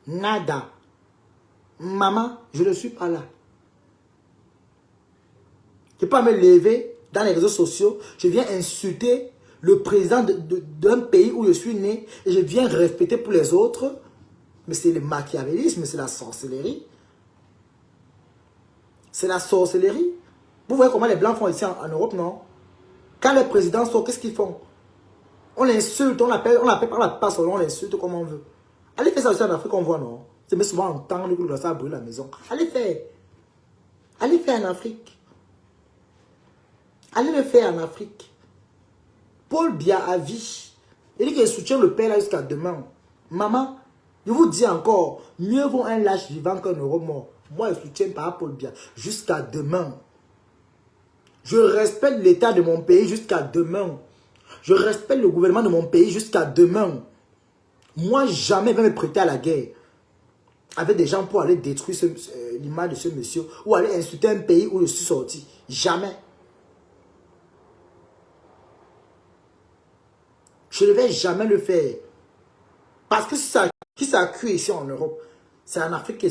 Speaker 1: Nada. Maman, je ne suis pas là. Je ne peux pas me lever dans les réseaux sociaux. Je viens insulter le président d'un pays où je suis né. Et je viens respecter pour les autres. Mais c'est le machiavélisme, c'est la sorcellerie. C'est la sorcellerie. Vous voyez comment les Blancs font ici en Europe, non? Quand les présidents sortent, qu'est-ce qu'ils font? On l'insulte, on l'appelle par la passe, on l'insulte comme on veut. Allez faire ça aussi en Afrique, on voit, non? C'est même souvent entendre que ça brûle la maison. Allez faire. Allez faire en Afrique. Allez le faire en Afrique. Paul Biya à vie. Il dit qu'il soutient le père là jusqu'à demain. Maman, je vous dis encore, mieux vaut un lâche vivant qu'un euro mort. Moi, je soutiens par Paul Biya jusqu'à demain. Je respecte l'état de mon pays jusqu'à demain. Je respecte le gouvernement de mon pays jusqu'à demain. Moi, jamais je vais me prêter à la guerre avec des gens pour aller détruire l'image de ce monsieur ou aller insulter un pays où je suis sorti. Jamais. Je ne vais jamais le faire. Parce que si ça cuit ici en Europe, c'est en Afrique que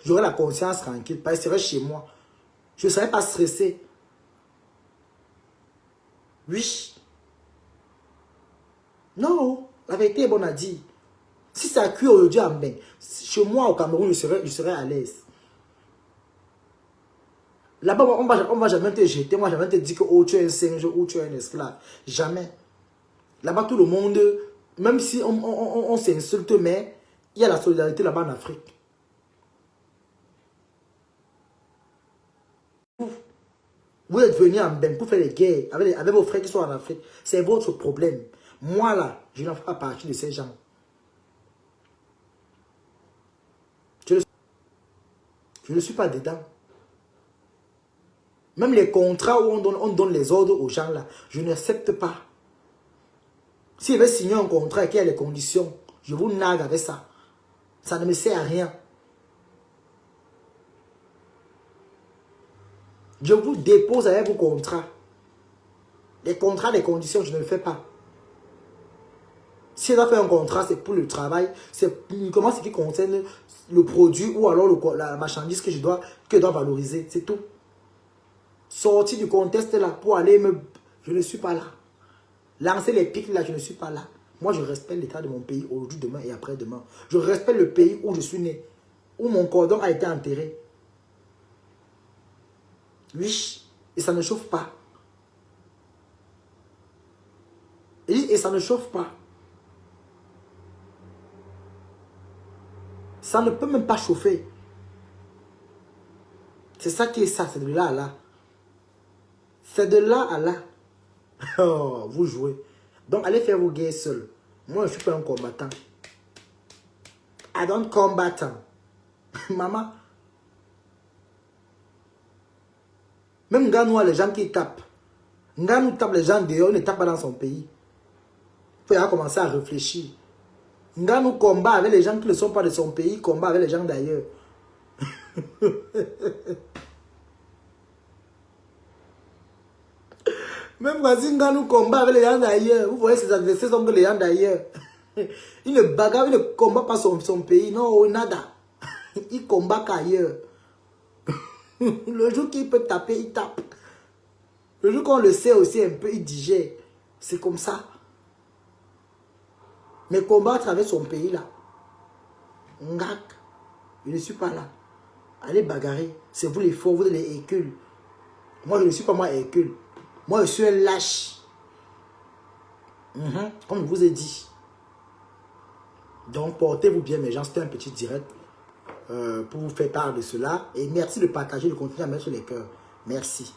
Speaker 1: j'aurai la conscience tranquille. Parce que serait chez moi. Je ne serais pas stressé. Oui. Non, la vérité est bonne à dire. Si ça cuit aujourd'hui en bain, chez moi au Cameroun, je serais à l'aise. Là-bas, on va jamais te jeter, on va jamais te dire que oh, tu es un singe ou tu es un esclave. Jamais. Là-bas, tout le monde, même si on s'insulte, mais il y a la solidarité là-bas en Afrique. Vous êtes venus en bain pour faire les guerres avec vos frères qui sont en Afrique. C'est votre problème. Moi, là, je n'en fais pas partie de ces gens. Je ne suis pas dedans. Même les contrats où on donne les ordres aux gens là, je n'accepte pas. Si je vais signer un contrat et qu'il y a les conditions, je vous nargue avec ça. Ça ne me sert à rien. Je vous dépose avec vos contrats. Les contrats, les conditions, je ne le fais pas. Si elle a fait un contrat, c'est pour le travail, c'est uniquement ce qui concerne le produit ou alors la marchandise que je dois valoriser, c'est tout. Sortir du contexte là pour aller me... Je ne suis pas là. Lancer les pics là, je ne suis pas là. Moi, je respecte l'état de mon pays aujourd'hui, demain et après-demain. Je respecte le pays où je suis né, où mon cordon a été enterré. Oui, et ça ne chauffe pas. Et ça ne chauffe pas. Ça ne peut même pas chauffer. C'est ça qui est ça, c'est de là à là. C'est de là à là. Oh, vous jouez. Donc, allez faire vos guerres seuls. Moi, je ne suis pas un combattant. I don't combattant. Maman. Même Ganois, les gens qui tapent. Nganou tape les gens dehors, il ne tape pas dans son pays. Il faut commencer à réfléchir. Nganou combat avec les gens qui ne sont pas de son pays, combat avec les gens d'ailleurs. Même Razinga nous combat avec les gens d'ailleurs. Vous voyez, ses adversaires sont que les gens d'ailleurs. Il ne bagarre, il ne combat pas son pays. Non, nada. Il combat qu'ailleurs. Le jour qu'il peut taper, il tape. Le jour qu'on le sait aussi un peu, il digère. C'est comme ça. Mais combattre avec son pays là. Ngak. Je ne suis pas là. Allez bagarrer. C'est vous les forts, vous les Hercule. Moi, je ne suis pas moi Hercule. Moi, je suis un lâche. Comme je vous ai dit. Donc, portez-vous bien, mes gens. C'était un petit direct pour vous faire part de cela. Et merci de partager, de continuer à mettre sur les cœurs. Merci.